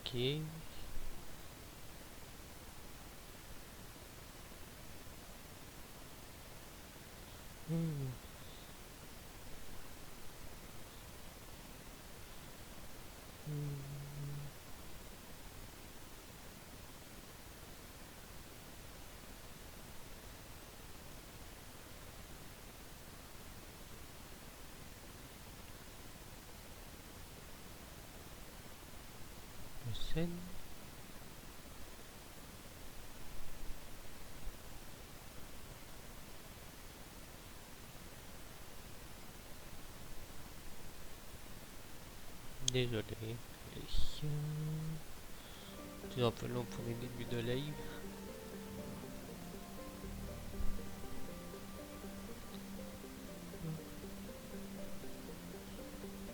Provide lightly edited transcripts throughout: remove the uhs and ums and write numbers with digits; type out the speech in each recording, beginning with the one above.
Ok. Hmm. Scène. Désolé. C'est un peu long pour les débuts de live.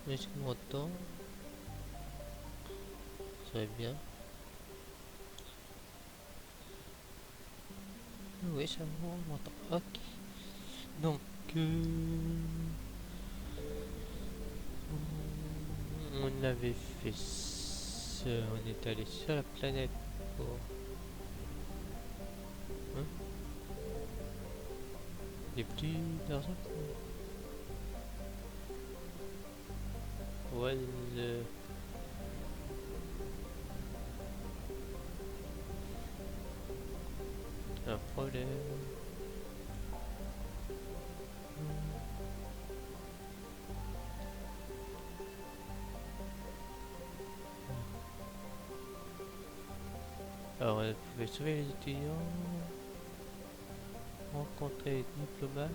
Est-ce qu'on m'entend? Très bien. Oui, ça va, on m'entend. Ok. Donc, on avait fait ça. On est allé sur la planète pour... Hein? Des petits d'argent. Ouais, un problème. Alors, on pouvait sauver les étudiants, rencontrer les diplomates.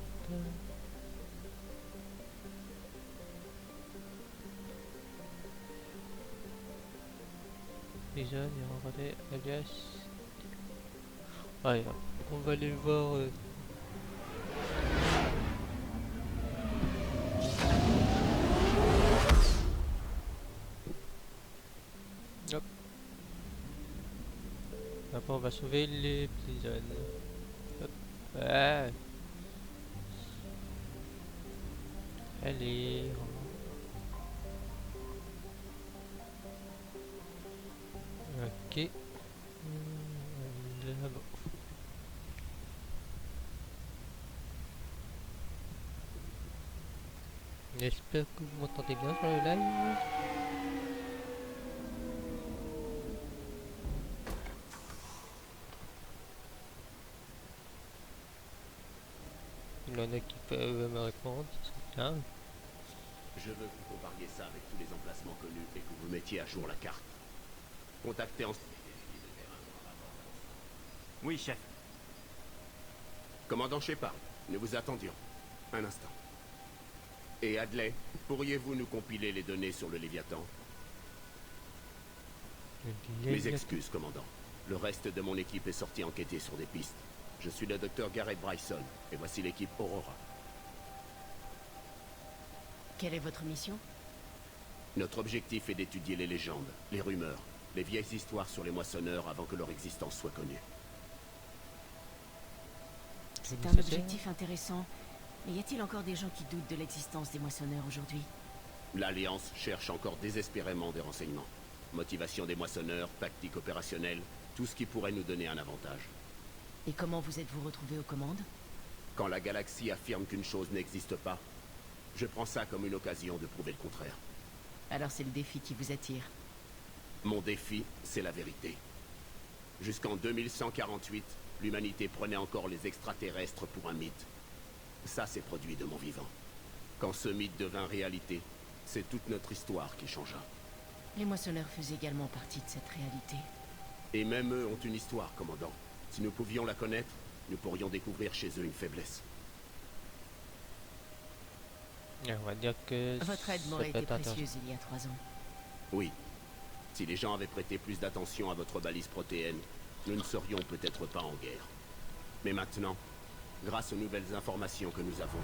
Déjà, il y a rencontré alias. Allez, on va aller voir. Hop. Après, on va sauver les petits jeunes. Hop. Ah. Allez. Ok. Là-bas. J'espère que vous m'entendez bien sur le live. Il y en a qui peuvent me répondre, c'est bien. Je veux que vous compariez ça avec tous les emplacements connus et que vous mettiez à jour la carte. Contactez ensuite. Oui, chef. Commandant Shepard, nous vous attendions. Un instant. Et Hadley, pourriez-vous nous compiler les données sur le Léviathan? Mes excuses, commandant. Le reste de mon équipe est sorti enquêter sur des pistes. Je suis le docteur Garrett Bryson, et voici l'équipe Aurora. Quelle est votre mission? Notre objectif est d'étudier les légendes, les rumeurs, les vieilles histoires sur les moissonneurs avant que leur existence soit connue. C'est un objectif intéressant. Mais y a-t-il encore des gens qui doutent de l'existence des moissonneurs aujourd'hui? L'Alliance cherche encore désespérément des renseignements. Motivation des moissonneurs, tactique opérationnelle, tout ce qui pourrait nous donner un avantage. Et comment vous êtes-vous retrouvé aux commandes? Quand la galaxie affirme qu'une chose n'existe pas, je prends ça comme une occasion de prouver le contraire. Alors c'est le défi qui vous attire. Mon défi, c'est la vérité. Jusqu'en 2148, l'humanité prenait encore les extraterrestres pour un mythe. Ça, c'est produit de mon vivant. Quand ce mythe devint réalité, c'est toute notre histoire qui changea. Les moissonneurs faisaient également partie de cette réalité. Et même eux ont une histoire, commandant. Si nous pouvions la connaître, nous pourrions découvrir chez eux une faiblesse. On va dire que Votre aide m'aurait été précieuse il y a 3 ans. Oui. Si les gens avaient prêté plus d'attention à votre balise protéenne, nous ne serions peut-être pas en guerre. Mais maintenant, grâce aux nouvelles informations que nous avons,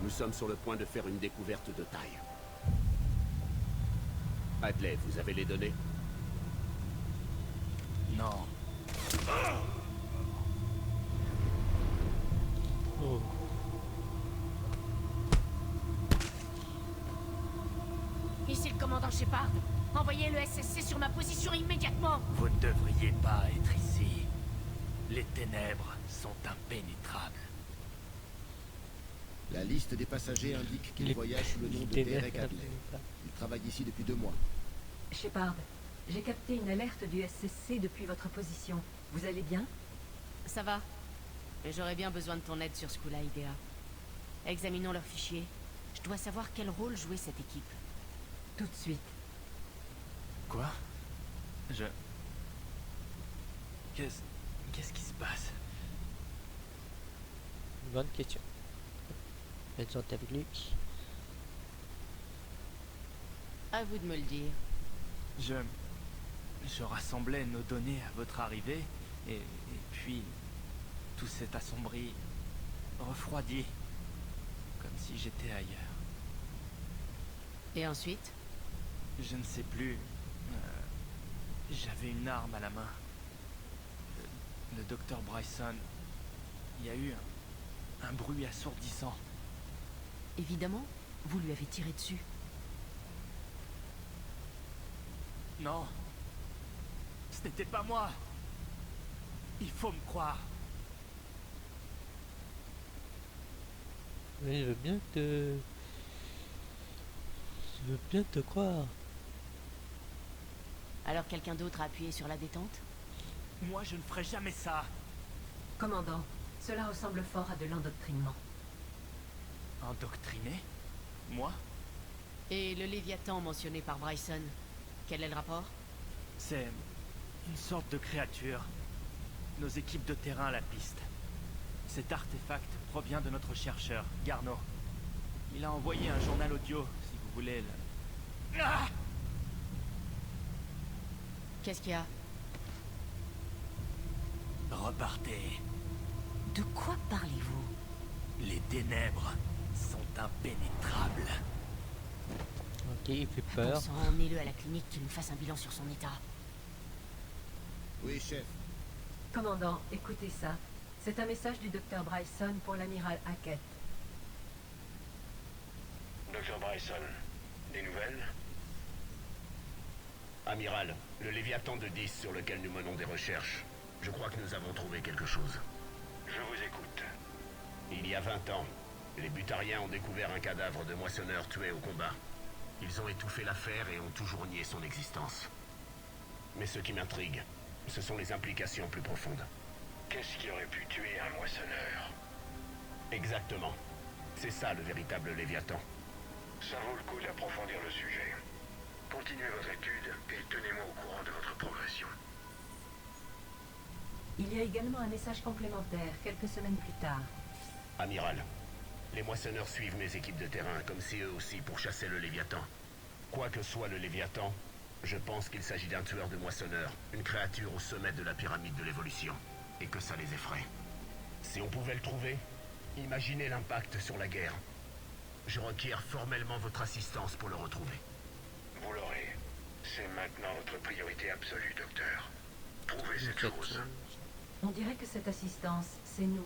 nous sommes sur le point de faire une découverte de taille. Hadley, vous avez les données? Non. Ici le commandant Shepard. Envoyez le SSC sur ma position immédiatement. Vous ne devriez pas être ici. Les ténèbres sont impénétrables. La liste des passagers indique qu'ils voyagent sous le nom de Derek Hadley. Ils travaillent ici depuis 2 mois. Shepard, j'ai capté une alerte du SSC depuis votre position. Vous allez bien? Ça va. Mais j'aurais bien besoin de ton aide sur ce coup-là, Idea. Examinons leurs fichiers. Je dois savoir quel rôle jouait cette équipe. Tout de suite. Quoi? Qu'est-ce qui se passe? Bonne question. Elles sont avec lui. À vous de me le dire. Je rassemblais nos données à votre arrivée, et puis tout s'est assombri, refroidi, comme si j'étais ailleurs. Et ensuite? Je ne sais plus. J'avais une arme à la main. Le docteur Bryson. Il y a eu un bruit assourdissant. Évidemment, vous lui avez tiré dessus. Non. Ce n'était pas moi. Il faut me croire. Mais je veux bien te... Je veux bien te croire. Alors quelqu'un d'autre a appuyé sur la détente? Moi, je ne ferai jamais ça. Commandant, cela ressemble fort à de l'endoctrinement. Endoctriné? Moi? Et le Léviathan mentionné par Bryson, quel est le rapport? C'est une sorte de créature. Nos équipes de terrain la piste. Cet artefact provient de notre chercheur, Garneau. Il a envoyé un journal audio, si vous voulez le... Ah! Qu'est-ce qu'il y a? Repartez. De quoi parlez-vous? Les ténèbres sont impénétrables. Ok, il fait Bon peur. sang, emmenez-le à la clinique qu'il nous fasse un bilan sur son état. Oui, chef. Commandant, écoutez ça. C'est un message du docteur Bryson pour l'amiral Hackett. Docteur Bryson, des nouvelles? Amiral, le Léviathan de 10 sur lequel nous menons des recherches. Je crois que nous avons trouvé quelque chose. Je vous écoute. Il y a 20 ans, les Butariens ont découvert un cadavre de moissonneur tué au combat. Ils ont étouffé l'affaire et ont toujours nié son existence. Mais ce qui m'intrigue, ce sont les implications plus profondes. Qu'est-ce qui aurait pu tuer un moissonneur? Exactement. C'est ça le véritable Léviathan. Ça vaut le coup d'approfondir le sujet. Continuez votre étude et tenez-moi au courant de votre progression. Il y a également un message complémentaire, quelques semaines plus tard. Amiral, les moissonneurs suivent mes équipes de terrain comme si eux aussi pourchassaient le Léviathan. Quoi que soit le Léviathan, je pense qu'il s'agit d'un tueur de moissonneurs, une créature au sommet de la pyramide de l'évolution, et que ça les effraie. Si on pouvait le trouver, imaginez l'impact sur la guerre. Je requiers formellement votre assistance pour le retrouver. Vous l'aurez. C'est maintenant notre priorité absolue, docteur. Trouvez cette chose. On dirait que cette assistance, c'est nous.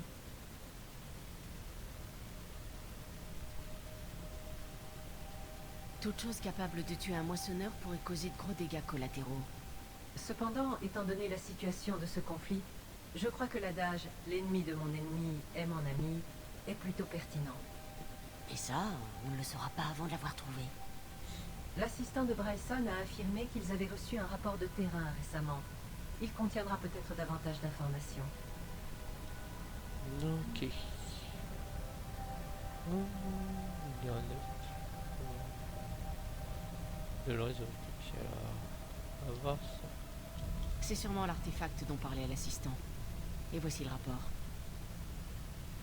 Toute chose capable de tuer un moissonneur pourrait causer de gros dégâts collatéraux. Cependant, étant donné la situation de ce conflit, je crois que l'adage « l'ennemi de mon ennemi est mon ami » est plutôt pertinent. Et ça, on ne le saura pas avant de l'avoir trouvé. L'assistant de Bryson a affirmé qu'ils avaient reçu un rapport de terrain récemment. Il contiendra peut-être davantage d'informations. Ok. Il y en a de le réseau. Alors, on va voir ça. C'est sûrement l'artefact dont parlait l'assistant. Et voici le rapport.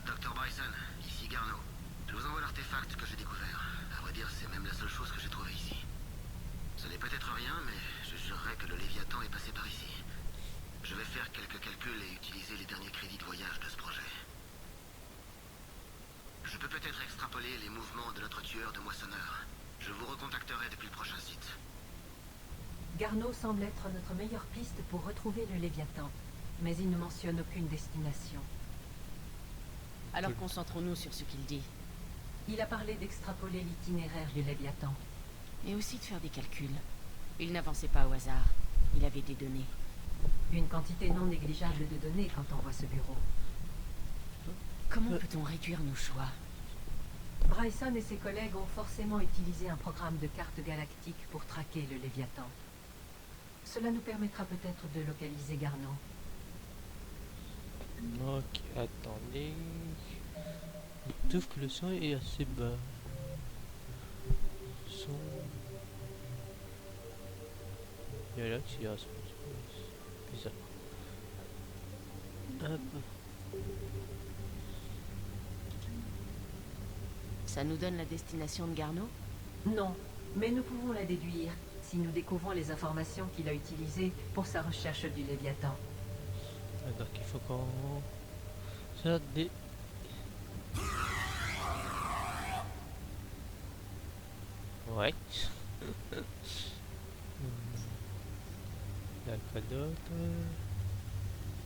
Docteur Bryson, ici Garneau. Je vous envoie l'artefact que j'ai découvert. À vrai dire, c'est même la seule chose que j'ai trouvée ici. Ce n'est peut-être rien, mais je jurerais que le Léviathan est passé par ici. Je vais faire quelques calculs et utiliser les derniers crédits de voyage de ce projet. Je peux peut-être extrapoler les mouvements de notre tueur de moissonneurs. Je vous recontacterai depuis le prochain site. Garneau semble être notre meilleure piste pour retrouver le Léviathan, mais il ne mentionne aucune destination. Alors concentrons-nous sur ce qu'il dit. Il a parlé d'extrapoler l'itinéraire du Léviathan. Et aussi de faire des calculs. Il n'avançait pas au hasard. Il avait des données. Une quantité non négligeable de données quand on voit ce bureau. Comment peut-on réduire nos choix? Bryson et ses collègues ont forcément utilisé un programme de carte galactique pour traquer le Léviathan. Cela nous permettra peut-être de localiser Garneau. Ok, attendez. Je trouve que le son est assez bas. Son... Il y a là qui est assez bizarre. Hop. Ça nous donne la destination de Garneau? Non, mais nous pouvons la déduire si nous découvrons les informations qu'il a utilisées pour sa recherche du Léviathan. Donc il faut qu'on... Ça des... Ouais. Il y a quoi d'autre?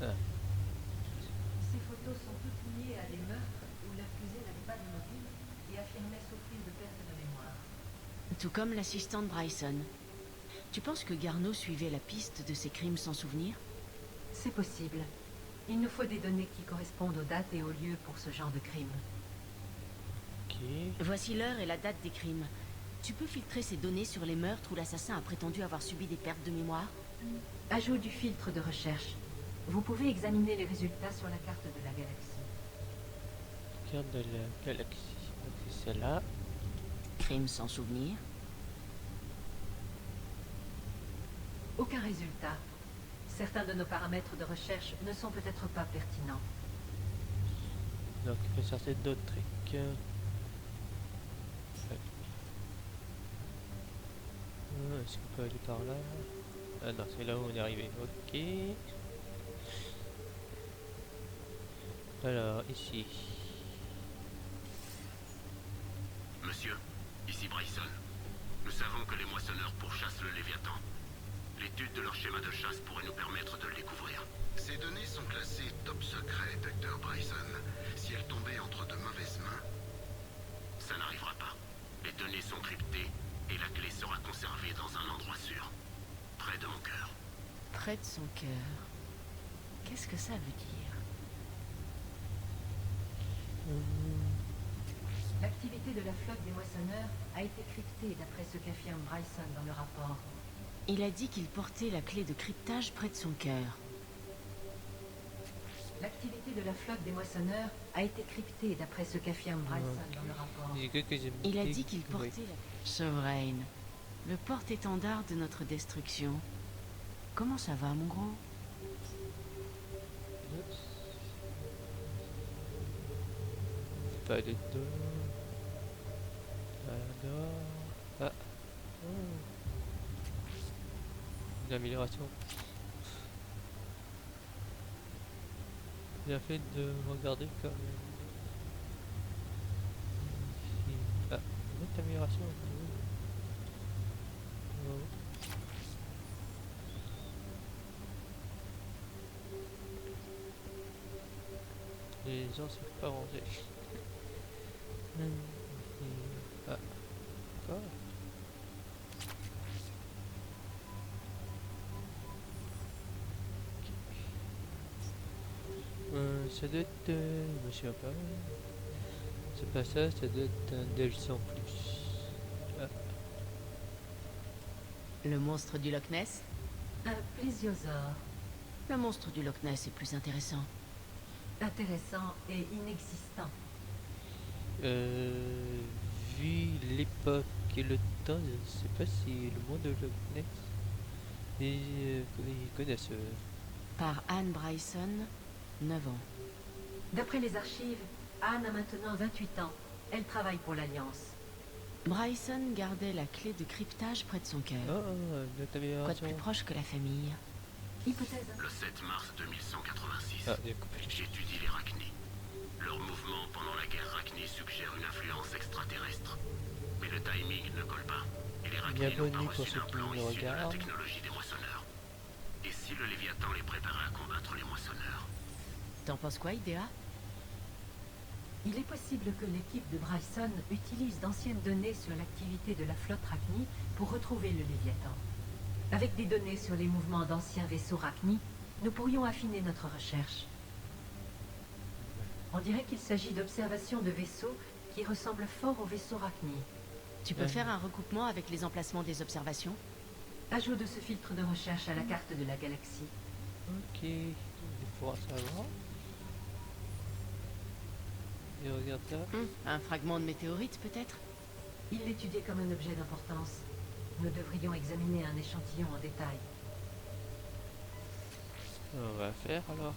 Ah. Ces photos sont toutes liées à des meurtres où l'accusé n'avait pas de mobile et affirmait souffrir de perte de mémoire. Tout comme l'assistante Bryson. Tu penses que Garneau suivait la piste de ces crimes sans souvenir? C'est possible. Il nous faut des données qui correspondent aux dates et aux lieux pour ce genre de crime. Ok. Voici l'heure et la date des crimes. Tu peux filtrer ces données sur les meurtres où l'assassin a prétendu avoir subi des pertes de mémoire? Ajout du filtre de recherche. Vous pouvez examiner les résultats sur la carte de la galaxie. Carte de la galaxie. Donc c'est celle-là. Crimes sans souvenir. Aucun résultat. Certains de nos paramètres de recherche ne sont peut-être pas pertinents. Donc il faut sortir d'autres trucs. Ouais. Est-ce qu'on peut aller par là? Ah non, c'est là où on est arrivé. Ok. Alors, ici. Monsieur, ici Bryson. Nous savons que les moissonneurs pourchassent le Léviathan. L'étude de leur schéma de chasse pourrait nous permettre de le découvrir. Ces données sont classées top secret, Dr. Bryson. Si elles tombaient entre de mauvaises mains, ça n'arrivera pas. Les données sont cryptées et la clé sera conservée dans un endroit sûr, près de mon cœur. Près de son cœur. Qu'est-ce que ça veut dire? L'activité de la flotte des moissonneurs a été cryptée d'après ce qu'affirme Bryson dans le rapport. Il a dit qu'il portait la clé de cryptage près de son cœur. L'activité de la flotte des moissonneurs a été cryptée d'après ce qu'affirme Bryson dans le rapport. Il a dit qu'il portait la... Sovereign, le porte-étendard de notre destruction. Comment ça va, mon gros? Pas de dos. Ah. Oh. Une amélioration. Bien fait de regarder quand même. Ah, une autre amélioration. Oh. Les gens sont pas rangés. Ah, quoi? Ça doit être... je sais pas. C'est pas ça, ça doit être un Delson plus. Ah. Le monstre du Loch Ness? Un plésiosaure. Le monstre du Loch Ness est plus intéressant. Intéressant et inexistant. Vu l'époque et le temps, je ne sais pas si le monde de Loch Ness ils connaissent. Par Anne Bryson, 9 ans. D'après les archives, Anne a maintenant 28 ans. Elle travaille pour l'Alliance. Bryson gardait la clé de cryptage près de son cœur. Oh, notre Quoi de amélioration. plus proche que la famille? Hypothèse. Le 7 mars 2186, Ah, il a coupé. j'étudie les Rachni. Leur mouvement pendant la guerre Rachni suggère une influence extraterrestre. Mais le timing ne colle pas. Et les Rachni n'ont pas Bienvenue pour reçu ceux d'un qui plan nous issu de la regardent. technologie des moissonneurs. Et si le Léviathan les préparait à combattre les moissonneurs? T'en penses quoi, Idea? Il est possible que l'équipe de Bryson utilise d'anciennes données sur l'activité de la flotte Rachni pour retrouver le Léviathan. Avec des données sur les mouvements d'anciens vaisseaux Rachni, nous pourrions affiner notre recherche. On dirait qu'il s'agit d'observations de vaisseaux qui ressemblent fort aux vaisseaux Rachni. Tu peux faire un recoupement avec les emplacements des observations? Ajout de ce filtre de recherche à la carte de la galaxie. Ok, il faudra savoir. Et regarde ça. Un fragment de météorite peut-être? Il l'étudiait comme un objet d'importance. Nous devrions examiner un échantillon en détail. On va faire alors.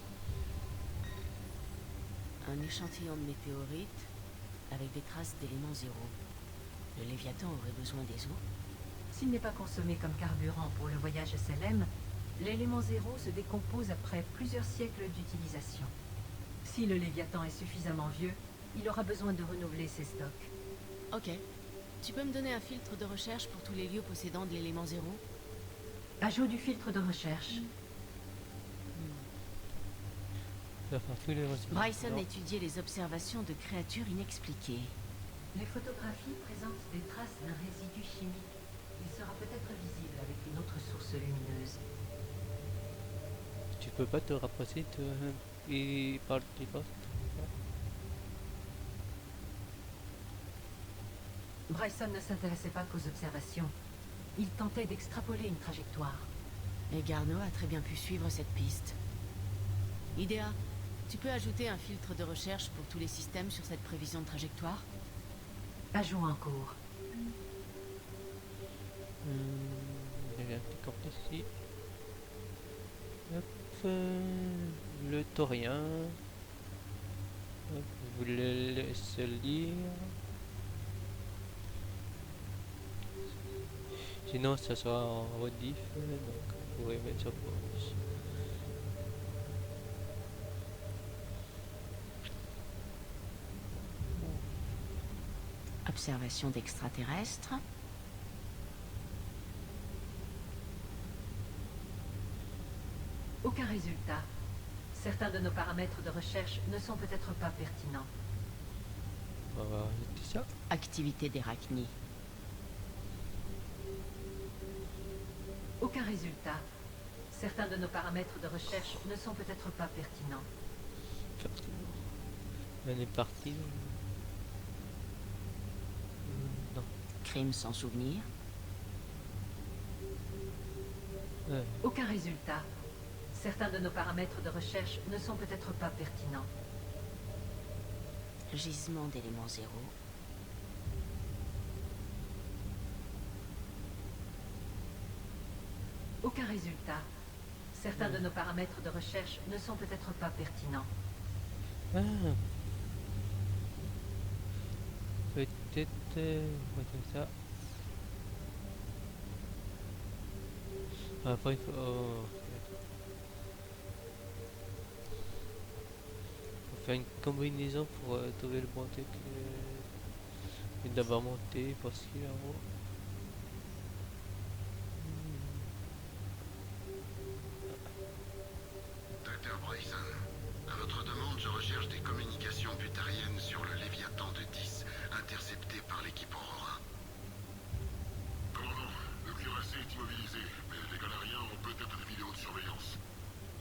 Un échantillon de météorite avec des traces d'éléments zéro. Le Léviathan aurait besoin des eaux? S'il n'est pas consommé comme carburant pour le voyage SLM, l'élément zéro se décompose après plusieurs siècles d'utilisation. Si le Léviathan est suffisamment vieux, il aura besoin de renouveler ses stocks. Ok. Tu peux me donner un filtre de recherche pour tous les lieux possédant de l'élément zéro? Ajout du filtre de recherche. Bryson étudiait les observations de créatures inexpliquées. Les photographies présentent des traces d'un résidu chimique. Il sera peut-être visible avec une autre source lumineuse. Tu peux pas te rapprocher et par le téléphone. Bryson ne s'intéressait pas qu'aux observations. Il tentait d'extrapoler une trajectoire. Et Garneau a très bien pu suivre cette piste. Idea, tu peux ajouter un filtre de recherche pour tous les systèmes sur cette prévision de trajectoire? Ajout en cours. Il y a un petit compte ici. Hop, le taurien. Hop, vous le laissez lire. Sinon, ça sera en rediff, donc vous pourrez mettre sur pause. Observation d'extraterrestres. Aucun résultat. Certains de nos paramètres de recherche ne sont peut-être pas pertinents. On va rajouter ça. Activité des Rachni. Aucun résultat. Certains de nos paramètres de recherche ne sont peut-être pas pertinents. On est parti. Non. Crime sans souvenir. Aucun résultat. Certains de nos paramètres de recherche ne sont peut-être pas pertinents. Gisement d'éléments zéro. Aucun résultat. Certains de nos paramètres de recherche ne sont peut-être pas pertinents. Ah. Peut-être on va faire ça. Après il faut faire une combinaison pour trouver le bon truc et d'abord monter pour ce qu'il y a en haut. Dr. Bryson, à votre demande, je recherche des communications butariennes sur le Léviathan de 10, interceptées par l'équipe Aurora. Commandant, le cuirassé est immobilisé, mais les Galariens ont peut-être des vidéos de surveillance.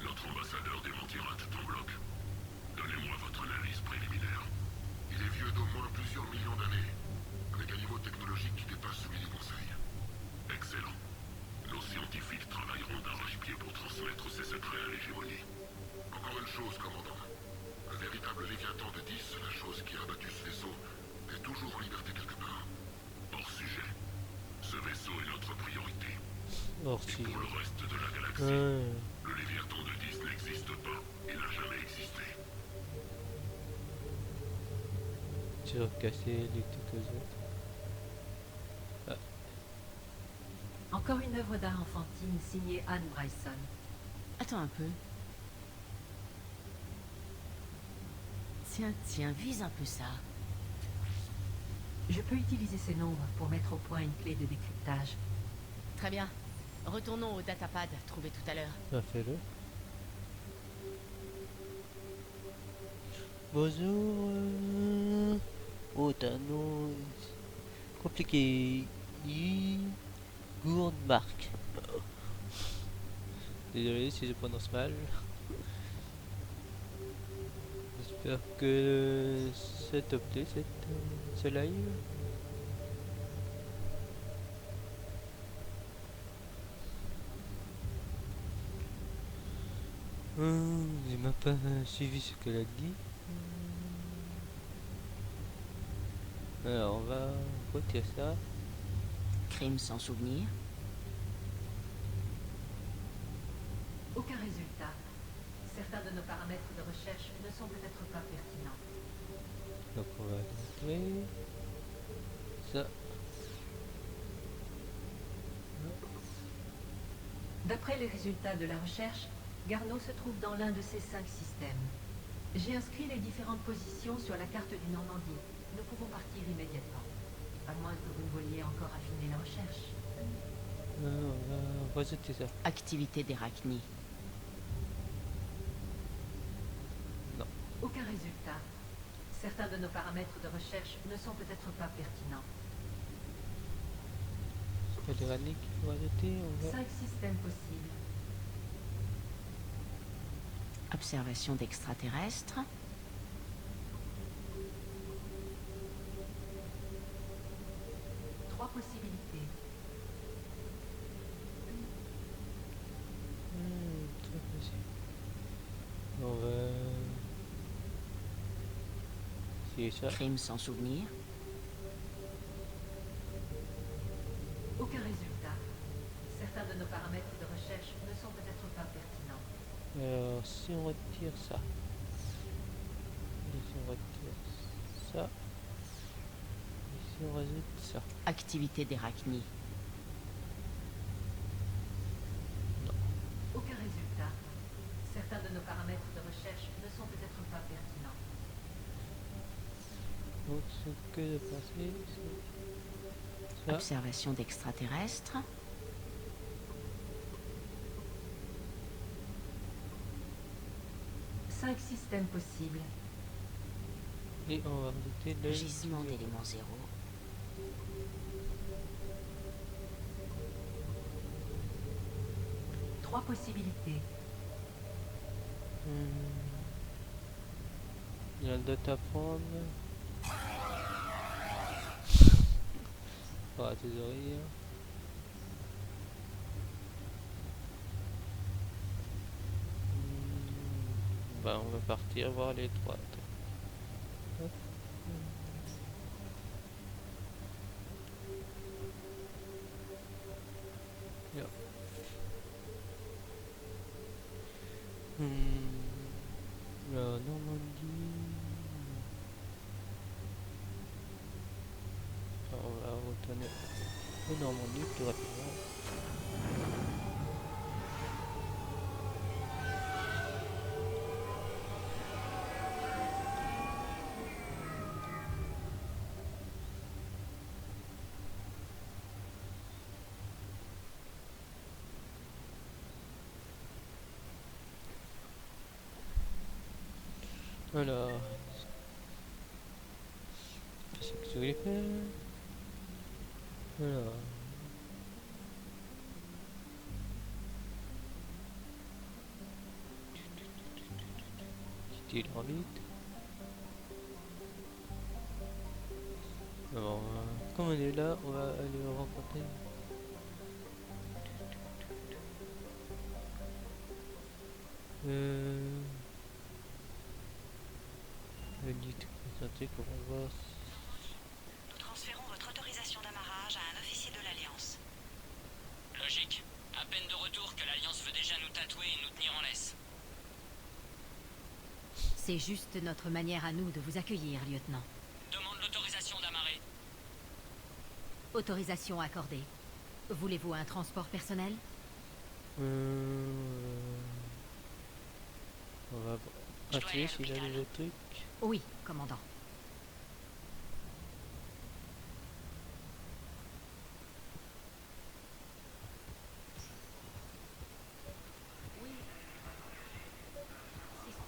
Notre ambassadeur démentira tout en bloc. Donnez-moi votre analyse préliminaire. Il est vieux d'au moins plusieurs millions d'années, avec un niveau technologique qui dépasse celui du Conseil. Excellent. Nos scientifiques travailleront d'arrache-pied pour transmettre ces secrets à l'hégémonie. Encore une chose, commandant. Le véritable Léviathan de 10, la chose qui a abattu ce vaisseau, est toujours en liberté quelque part. Hors sujet. Ce vaisseau est notre priorité. Hors Et sujet. pour le reste de la galaxie, le Léviathan de 10 n'existe pas. Il n'a jamais existé. Tu vas casser les trucs aux autres. Encore une œuvre d'art enfantine signée Anne Bryson. Attends un peu. Tiens, vise un peu ça. Je peux utiliser ces nombres pour mettre au point une clé de décryptage. Très bien. Retournons au datapad trouvé tout à l'heure. Bah fais-le. Bonjour. Oh, t'as un nom compliqué. Gourdmark. Désolé si je prononce mal. J'espère que ça t'a plu ce live. Il m'a pas suivi ce qu'elle a dit. Alors on va retirer ça. Crime sans souvenir. Aucun résultat. Certains de nos paramètres de recherche ne sont peut-être pas pertinents. Donc on va montrer ça. D'après les résultats de la recherche, Garneau se trouve dans l'un de ces 5 systèmes. J'ai inscrit les différentes positions sur la carte du Normandie. Nous pouvons partir immédiatement. À moins que vous ne vouliez encore affiner la recherche. On va rejeter ça. Activité d'Héraknie. Non. Aucun résultat. Certains de nos paramètres de recherche ne sont peut-être pas pertinents. C'est pas des rannies qu'il faut rejeter. On va... 5 systèmes possibles. Observation d'extraterrestres. Trois possibilités. Très facile. On va... essayer ça. Crime sans souvenir. Aucun résultat. Certains de nos paramètres de recherche ne sont peut-être pas pertinents. Alors si on retire ça. Et si on retire ça. Et si on rajoute ça. Activité d'Héraknie. Aucun résultat. Certains de nos paramètres de recherche ne sont peut-être pas pertinents. Donc ce que de passer, c'est ça. Observation d'extraterrestres. Cinq systèmes possibles. Et on va rajouter le Gisement d'éléments zéro. Trois possibilités. Il y a le data à prendre. Ah, tes oreilles. Bah, on va partir voir les trois. Hop. Yeah. La Normandie. Alors, on va retourner au Normandie plus rapidement. Alors, c'est ce que je voulais faire. Alors, quitter l'orbite. Alors, comme on est là, on va aller rencontrer. Le dit présenté pour voir. Nous transférons votre autorisation d'amarrage à un officier de l'Alliance. Logique. À peine de retour que l'Alliance veut déjà nous tatouer et nous tenir en laisse. C'est juste notre manière à nous de vous accueillir, lieutenant. Demande l'autorisation d'amarrer. Autorisation accordée. Voulez-vous un transport personnel? On va attirer s'il a des trucs. Oui, commandant.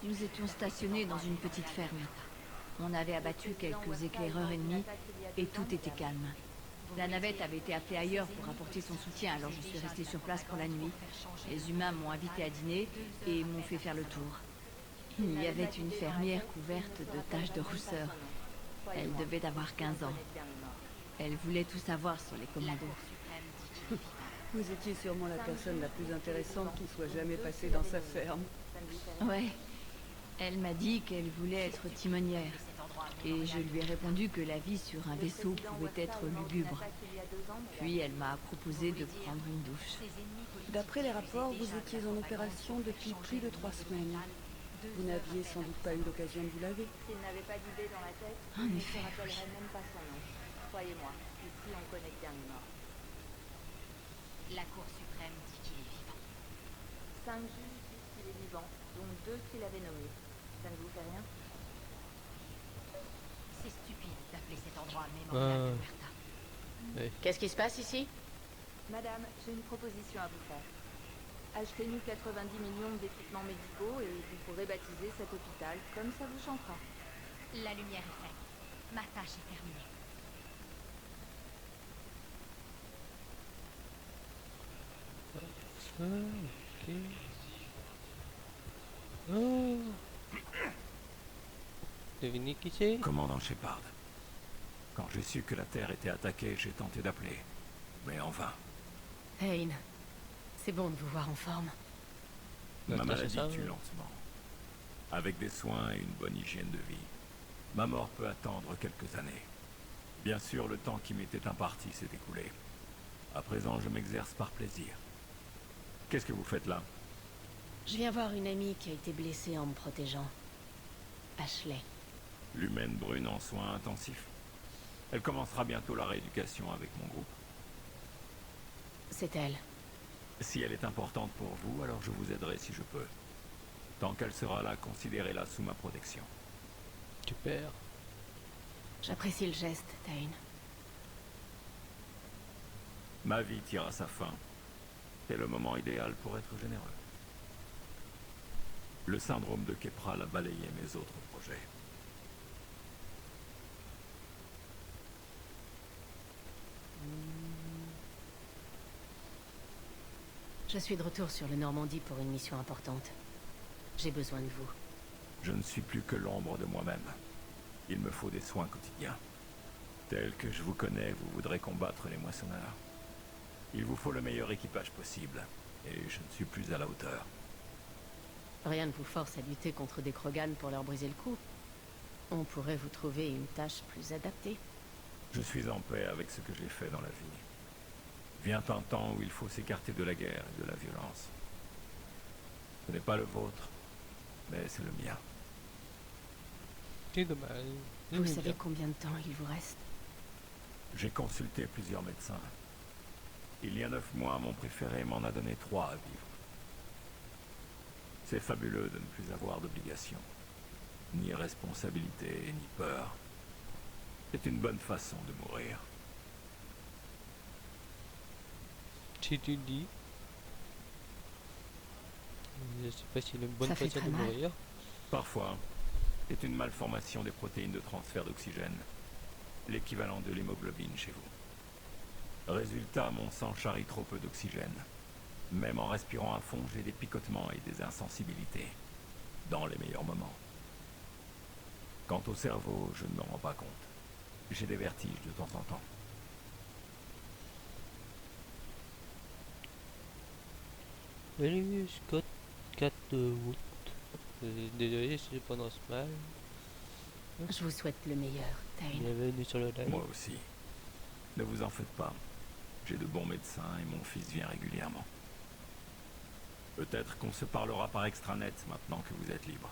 Nous étions stationnés dans une petite ferme. On avait abattu quelques éclaireurs ennemis et tout était calme. La navette avait été appelée ailleurs pour apporter son soutien, alors je suis restée sur place pour la nuit. Les humains m'ont invité à dîner et m'ont fait faire le tour. Il y avait une fermière couverte de taches de rousseur. Elle devait avoir 15 ans. Elle voulait tout savoir sur les commandos. Vous étiez sûrement la personne la plus intéressante qui soit jamais passée dans sa ferme. Ouais. Elle m'a dit qu'elle voulait être timonière. Et je lui ai répondu que la vie sur un vaisseau pouvait être lugubre. Puis elle m'a proposé de prendre une douche. D'après les rapports, vous étiez en opération depuis plus de 3 semaines. Vous n'aviez sans doute pas eu l'occasion de vous laver. S'il n'avait pas d'idée dans la tête, En il ne effet, se rappellerait même pas son nom. Croyez-moi, ici on connaît bien les morts. La Cour suprême dit qu'il est vivant. 5 juges disent qu'il est vivant, dont 2 qu'il avait nommés. Ça ne vous fait rien? C'est stupide d'appeler cet endroit mémorial de Huerta. Qu'est-ce qui se passe ici? Madame, j'ai une proposition à vous faire. Achetez-nous 90 millions d'équipements médicaux et vous pourrez baptiser cet hôpital comme ça vous chantera. La lumière est faite. Ma tâche est terminée. Ok. Oh. Devinez qui c'est? Commandant Shepard. Quand j'ai su que la Terre était attaquée, j'ai tenté d'appeler. Mais en vain. Hayne, c'est bon de vous voir en forme. Ma maladie tue lentement. Avec des soins et une bonne hygiène de vie, ma mort peut attendre quelques années. Bien sûr, le temps qui m'était imparti s'est écoulé. À présent, je m'exerce par plaisir. Qu'est-ce que vous faites là? Je viens voir une amie qui a été blessée en me protégeant. Ashley. L'humaine brune en soins intensifs. Elle commencera bientôt la rééducation avec mon groupe. C'est elle. Si elle est importante pour vous, alors je vous aiderai si je peux. Tant qu'elle sera là, considérez-la sous ma protection. Super. J'apprécie le geste, Tain. Ma vie tire à sa fin. C'est le moment idéal pour être généreux. Le syndrome de Kepral a balayé mes autres projets. Je suis de retour sur le Normandie pour une mission importante. J'ai besoin de vous. Je ne suis plus que l'ombre de moi-même. Il me faut des soins quotidiens. Tel que je vous connais, vous voudrez combattre les moissonneurs. Il vous faut le meilleur équipage possible, et je ne suis plus à la hauteur. Rien ne vous force à lutter contre des Krogan pour leur briser le cou. On pourrait vous trouver une tâche plus adaptée. Je suis en paix avec ce que j'ai fait dans la vie. Vient un temps où il faut s'écarter de la guerre et de la violence. Ce n'est pas le vôtre, mais c'est le mien. C'est dommage. Vous savez combien de temps il vous reste? J'ai consulté plusieurs médecins. Il y a 9 mois, mon préféré m'en a donné 3 à vivre. C'est fabuleux de ne plus avoir d'obligation. Ni responsabilité, ni peur. C'est une bonne façon de mourir. Si tu dis. Je sais pas si c'est une bonne façon de mourir. Parfois, c'est une malformation des protéines de transfert d'oxygène. L'équivalent de l'hémoglobine chez vous. Résultat, mon sang charrie trop peu d'oxygène. Même en respirant à fond, j'ai des picotements et des insensibilités. Dans les meilleurs moments. Quant au cerveau, je ne me rends pas compte. J'ai des vertiges de temps en temps. Salut Scott, 4 août. Désolé si je prononce mal. Je vous souhaite le meilleur, Tain. Bienvenue sur le live. Moi aussi. Ne vous en faites pas. J'ai de bons médecins et mon fils vient régulièrement. Peut-être qu'on se parlera par extranet maintenant que vous êtes libre.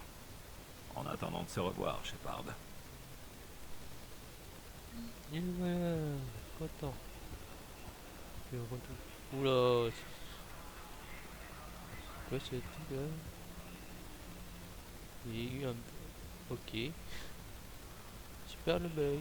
En attendant de se revoir, Shepard. Et voilà, content. Je retrouve. Oula, c'est quoi ce truc là? Il y a eu un. Ok. Super le bug.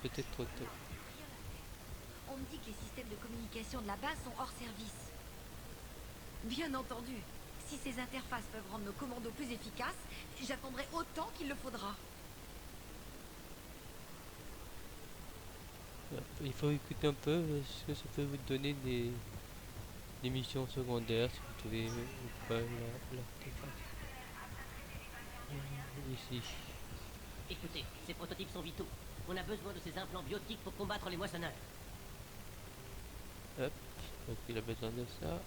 peut-être trop tôt. On me dit que les systèmes de communication de la base sont hors service. Bien entendu, si ces interfaces peuvent rendre nos commandos plus efficaces, j'attendrai autant qu'il le faudra. Il faut écouter un peu parce que ça peut vous donner des missions secondaires si vous trouvez ou pas l'artefact. Ici. Écoutez, ces prototypes sont vitaux. On a besoin de ces implants biotiques pour combattre les moissonneurs. Hop, donc il a besoin de ça.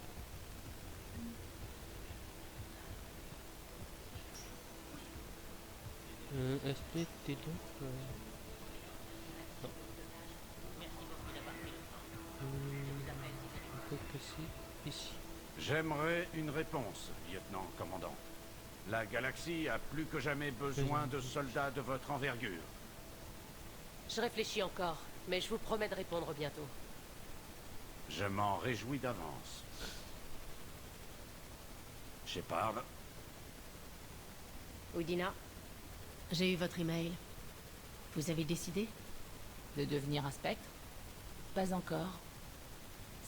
SP, t'es donc non. Que c'est ici. J'aimerais une réponse, lieutenant commandant. La galaxie a plus que jamais besoin de soldats de votre envergure. Je réfléchis encore, mais je vous promets de répondre bientôt. Je m'en réjouis d'avance. Shepard. Oui, Dina. J'ai eu votre email. Vous avez décidé de devenir un spectre? Pas encore.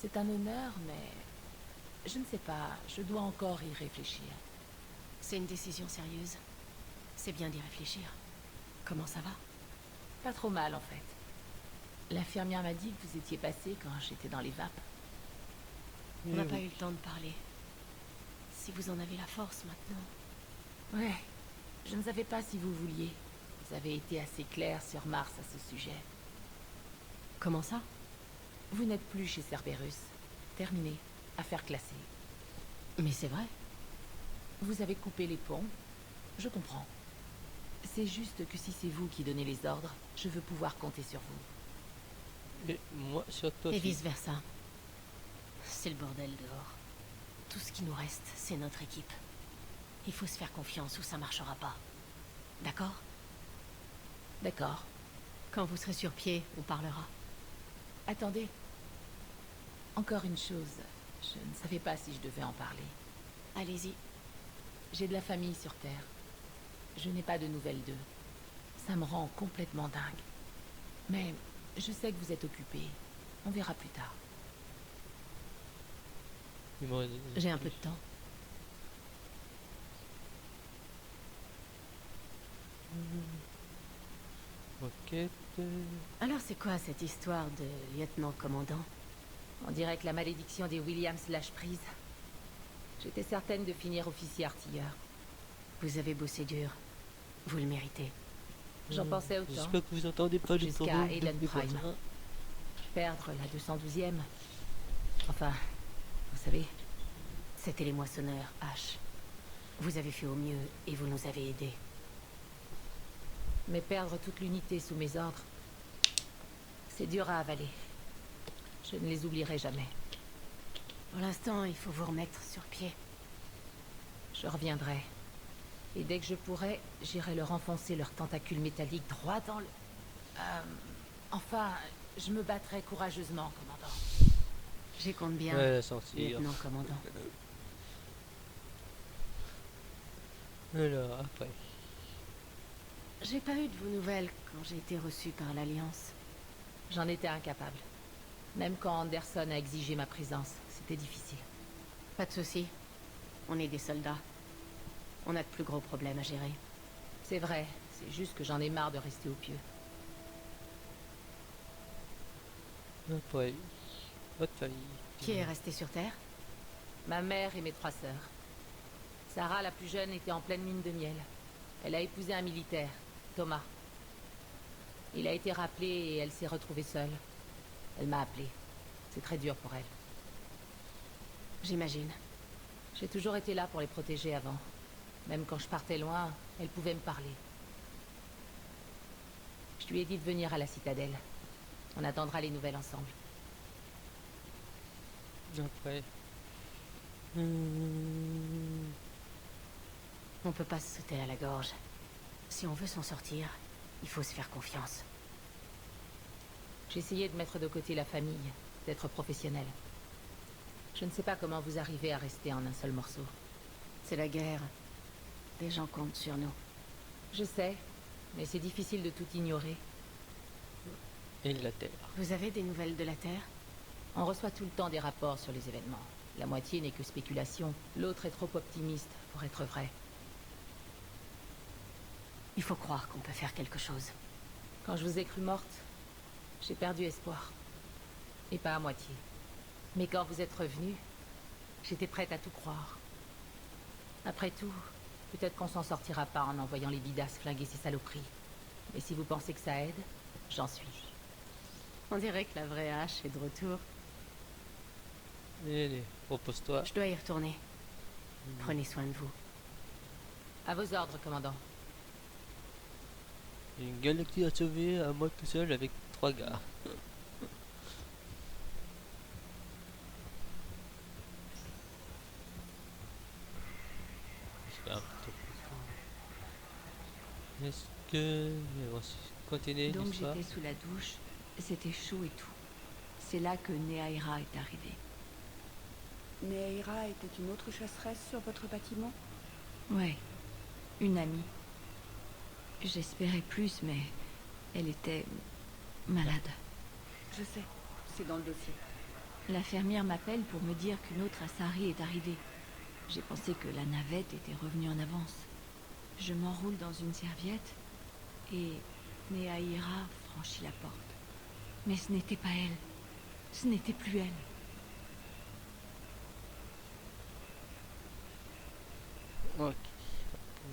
C'est un honneur, mais je ne sais pas, je dois encore y réfléchir. C'est une décision sérieuse. C'est bien d'y réfléchir. Comment ça va? Pas trop mal, en fait. L'infirmière m'a dit que vous étiez passé quand j'étais dans les vapes. On n'a pas eu le temps de parler. Si vous en avez la force maintenant. Ouais, je ne savais pas si vous vouliez. Vous avez été assez clair sur Mars à ce sujet. Comment ça? Vous n'êtes plus chez Cerberus. Terminé. Affaire classée. Mais c'est vrai. Vous avez coupé les ponts. Je comprends. C'est juste que si c'est vous qui donnez les ordres, je veux pouvoir compter sur vous. Et moi sur toi. Et vice versa. C'est le bordel dehors. Tout ce qui nous reste, c'est notre équipe. Il faut se faire confiance ou ça marchera pas. D'accord? D'accord. Quand vous serez sur pied, on parlera. Attendez. Encore une chose. Je ne savais pas si je devais en parler. Allez-y. J'ai de la famille sur Terre. Je n'ai pas de nouvelles d'eux. Ça me rend complètement dingue. Mais je sais que vous êtes occupé. On verra plus tard. J'ai un peu de temps. Roquette. Alors c'est quoi cette histoire de lieutenant-commandant? On dirait que la malédiction des Williams lâche prise. J'étais certaine de finir officier artilleur. Vous avez bossé dur. Vous le méritez. J'en pensais autant. J'espère que vous entendez pas le jusqu'à Eden Prime. Perdre la 212e. Enfin, vous savez. C'était les moissonneurs, H. Vous avez fait au mieux et vous nous avez aidés. Mais perdre toute l'unité sous mes ordres, c'est dur à avaler. Je ne les oublierai jamais. Pour l'instant, il faut vous remettre sur pied. Je reviendrai. Et dès que je pourrai, j'irai leur enfoncer leurs tentacules métalliques droit dans le... Enfin, je me battrai courageusement, commandant. J'y compte bien, lieutenant-commandant. Alors, après. J'ai pas eu de vos nouvelles quand j'ai été reçu par l'Alliance. J'en étais incapable. Même quand Anderson a exigé ma présence, c'était difficile. Pas de souci. On est des soldats. On a de plus gros problèmes à gérer. C'est vrai, c'est juste que j'en ai marre de rester au pieu. Après, votre famille. Qui est resté sur Terre? Ma mère et mes 3 sœurs. Sarah, la plus jeune, était en pleine lune de miel. Elle a épousé un militaire, Thomas. Il a été rappelé et elle s'est retrouvée seule. Elle m'a appelé. C'est très dur pour elle. J'imagine. J'ai toujours été là pour les protéger avant. Même quand je partais loin, elle pouvait me parler. Je lui ai dit de venir à la citadelle. On attendra les nouvelles ensemble. Après. On peut pas se sauter à la gorge. Si on veut s'en sortir, il faut se faire confiance. J'ai essayé de mettre de côté la famille, d'être professionnel. Je ne sais pas comment vous arrivez à rester en un seul morceau. C'est la guerre. Des gens comptent sur nous. Je sais, mais c'est difficile de tout ignorer. Et la Terre. Vous avez des nouvelles de la Terre? On reçoit tout le temps des rapports sur les événements. La moitié n'est que spéculation. L'autre est trop optimiste pour être vrai. Il faut croire qu'on peut faire quelque chose. Quand je vous ai cru morte, j'ai perdu espoir. Et pas à moitié. Mais quand vous êtes revenu, j'étais prête à tout croire. Après tout, peut-être qu'on s'en sortira pas en envoyant les bidasses flinguer ces saloperies. Mais si vous pensez que ça aide, j'en suis. On dirait que la vraie hache est de retour. Allez, repose-toi. Je dois y retourner. Prenez soin de vous. À vos ordres, commandant. Une galaxie à sauver à moi tout seul avec 3 gars. Est-ce que... on va continuer Donc l'histoire. j'étais sous la douche, c'était chaud et tout. C'est là que Neaira est arrivée. Neaira était une autre chasseresse sur votre bâtiment? Ouais, une amie. J'espérais plus, mais elle était malade. Je sais, c'est dans le dossier. La fermière m'appelle pour me dire qu'une autre Asari est arrivée. J'ai pensé que la navette était revenue en avance. Je m'enroule dans une serviette et Neaira franchit la porte. Mais ce n'était pas elle. Ce n'était plus elle. Ok.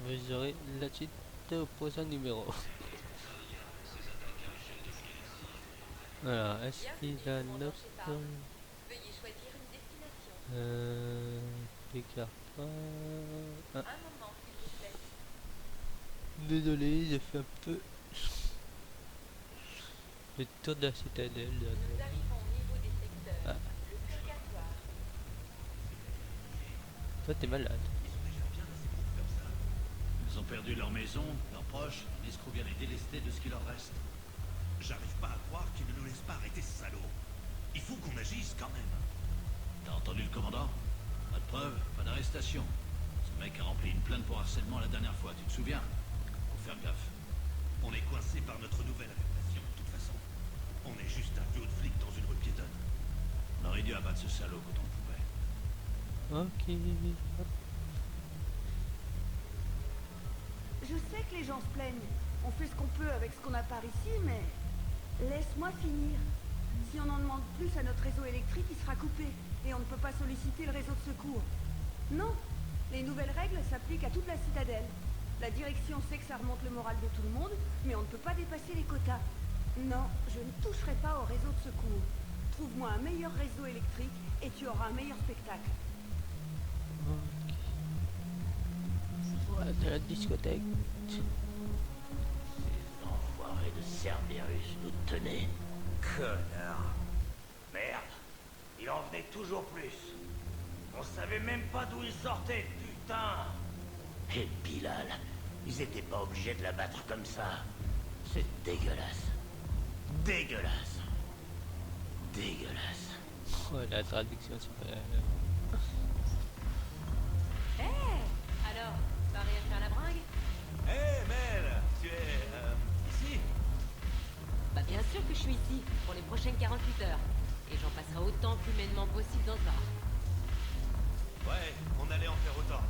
Vous aurez la suite au prochain numéro. Voilà, est-ce qu'il a notre... Déclare pas... Ah. Désolé, j'ai fait un peu... le tour de la citadelle. Ah. Toi t'es malade. Ils ont perdu leur maison, leurs proches, les escrocs viennent les délester de ce qui leur reste. J'arrive pas à croire qu'ils ne nous laissent pas arrêter ce salaud. Il faut qu'on agisse quand même. T'as entendu le commandant? Pas de preuves, pas d'arrestation. Ce mec a rempli une plainte pour harcèlement la dernière fois, tu te souviens? Faut faire gaffe. On est coincé par notre nouvelle affectation, de toute façon. On est juste un duo de flics dans une rue piétonne. On aurait dû abattre ce salaud quand on pouvait. Ok. Je sais que les gens se plaignent. On fait ce qu'on peut avec ce qu'on a par ici, mais... laisse-moi finir. Si on en demande plus à notre réseau électrique, il sera coupé. Et on ne peut pas solliciter le réseau de secours. Non. Les nouvelles règles s'appliquent à toute la citadelle. La direction sait que ça remonte le moral de tout le monde, mais on ne peut pas dépasser les quotas. Non, je ne toucherai pas au réseau de secours. Trouve-moi un meilleur réseau électrique et tu auras un meilleur spectacle. Ouais, de la discothèque. Ces enfoirés de Cerberus nous tenaient. Connard. Merde. Il en venait toujours plus. On savait même pas d'où il sortait, putain. Et Bilal, ils étaient pas obligés de la battre comme ça. C'est dégueulasse. Dégueulasse. Dégueulasse. Oh, la traduction, c'est pas... Hé alors, paré à faire la bringue? Hé, Mel, tu es... ici? Bah bien sûr que je suis ici, pour les prochaines 48 heures. Et j'en passerai autant qu'humainement possible dans ce bar. Ouais, on allait en faire autant.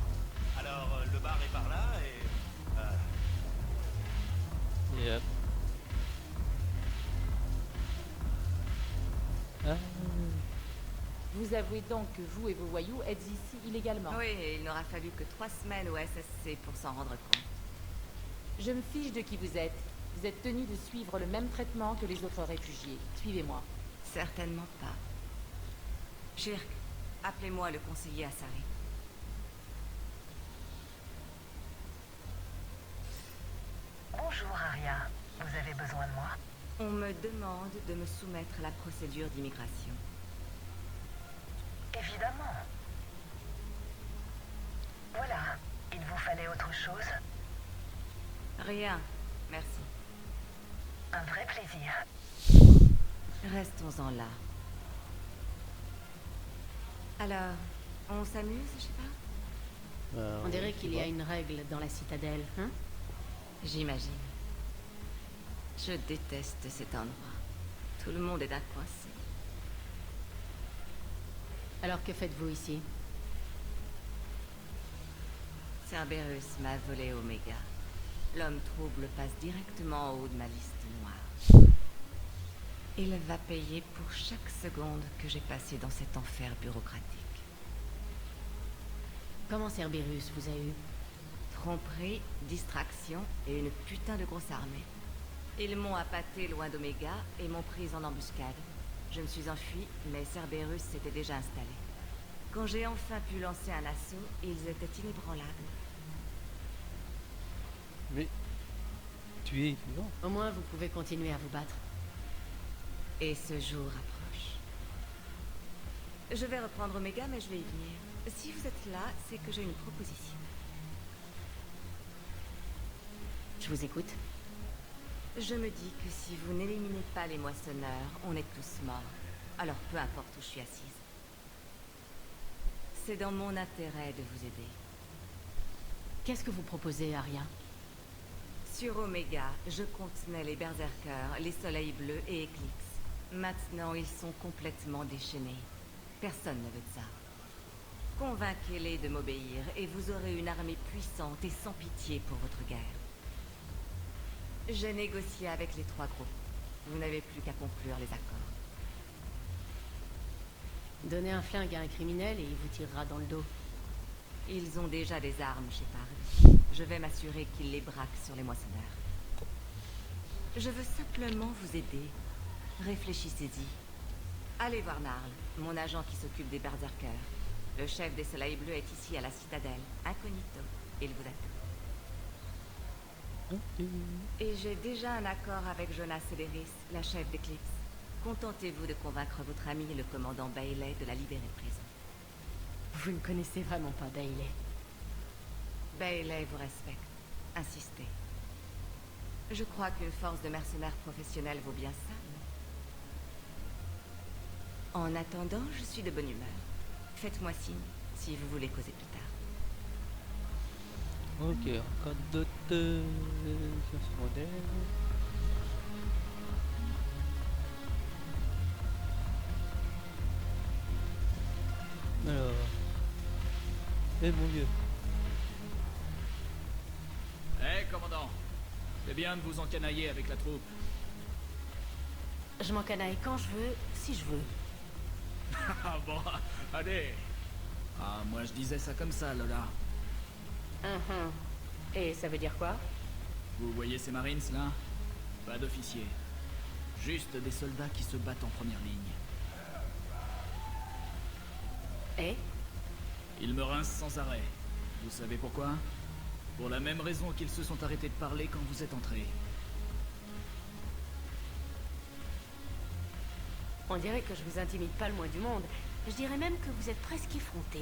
Alors, le bar est par là et... Yep. Ah. Vous avouez donc que vous et vos voyous êtes ici illégalement. Oui, et il n'aura fallu que 3 semaines au SSC pour s'en rendre compte. Je me fiche de qui vous êtes. Vous êtes tenu de suivre le même traitement que les autres réfugiés. Suivez-moi. Certainement pas. Shirk, appelez-moi le conseiller Asari. Bonjour Aria, vous avez besoin de moi? On me demande de me soumettre à la procédure d'immigration. Évidemment. Voilà, il vous fallait autre chose? Rien, merci. Un vrai plaisir. Restons-en là. Alors, on s'amuse, je sais pas? On dirait qu'il y a une règle dans la citadelle, hein? J'imagine. Je déteste cet endroit. Tout le monde est d'un coincé. Alors que faites-vous ici? Cerberus m'a volé Omega. L'homme trouble passe directement en haut de ma liste noire. Il va payer pour chaque seconde que j'ai passée dans cet enfer bureaucratique. Comment Cerberus vous a eu? Tromperie, distraction et une putain de grosse armée. Ils m'ont appâté loin d'Omega et m'ont prise en embuscade. Je me suis enfuie, mais Cerberus s'était déjà installé. Quand j'ai enfin pu lancer un assaut, ils étaient inébranlables. Mais tu es vivant. Au moins, vous pouvez continuer à vous battre. Et ce jour approche. Je vais reprendre Omega, mais je vais y venir. Si vous êtes là, c'est que j'ai une proposition. Je vous écoute. Je me dis que si vous n'éliminez pas les moissonneurs, on est tous morts. Alors peu importe où je suis assise. C'est dans mon intérêt de vous aider. Qu'est-ce que vous proposez, Aria? Sur Omega, je contenais les berserkers, les soleils bleus et Eclipse. Maintenant, ils sont complètement déchaînés. Personne ne veut de ça. Convainquez-les de m'obéir et vous aurez une armée puissante et sans pitié pour votre guerre. J'ai négocié avec les 3 groupes. Vous n'avez plus qu'à conclure les accords. Donnez un flingue à un criminel et il vous tirera dans le dos. Ils ont déjà des armes, Shepard. Je vais m'assurer qu'ils les braquent sur les moissonneurs. Je veux simplement vous aider. Réfléchissez-y. Allez voir Narl, mon agent qui s'occupe des berserkers. Le chef des Soleils Bleus est ici à la citadelle, incognito. Il vous attend. Et j'ai déjà un accord avec Jonas Celeris, la chef d'Eclipse. Contentez-vous de convaincre votre ami, le commandant Bailey, de la libérer de prison. Vous ne connaissez vraiment pas Bailey. Bailey vous respecte. Insistez. Je crois qu'une force de mercenaires professionnels vaut bien ça, non? En attendant, je suis de bonne humeur. Faites-moi signe si vous voulez causer plus tard. Ok, encore d'autres modèles. Alors, mon vieux. Hé, commandant. C'est bien de vous encanailler avec la troupe. Je m'encanaille quand je veux, si je veux. Ah bon, allez. Ah, moi je disais ça comme ça, Lola. Et ça veut dire quoi? Vous voyez ces Marines là? Pas d'officiers. Juste des soldats qui se battent en première ligne. Et? Ils me rincent sans arrêt. Vous savez pourquoi? Pour la même raison qu'ils se sont arrêtés de parler quand vous êtes entrés. On dirait que je vous intimide pas le moins du monde. Je dirais même que vous êtes presque effronté.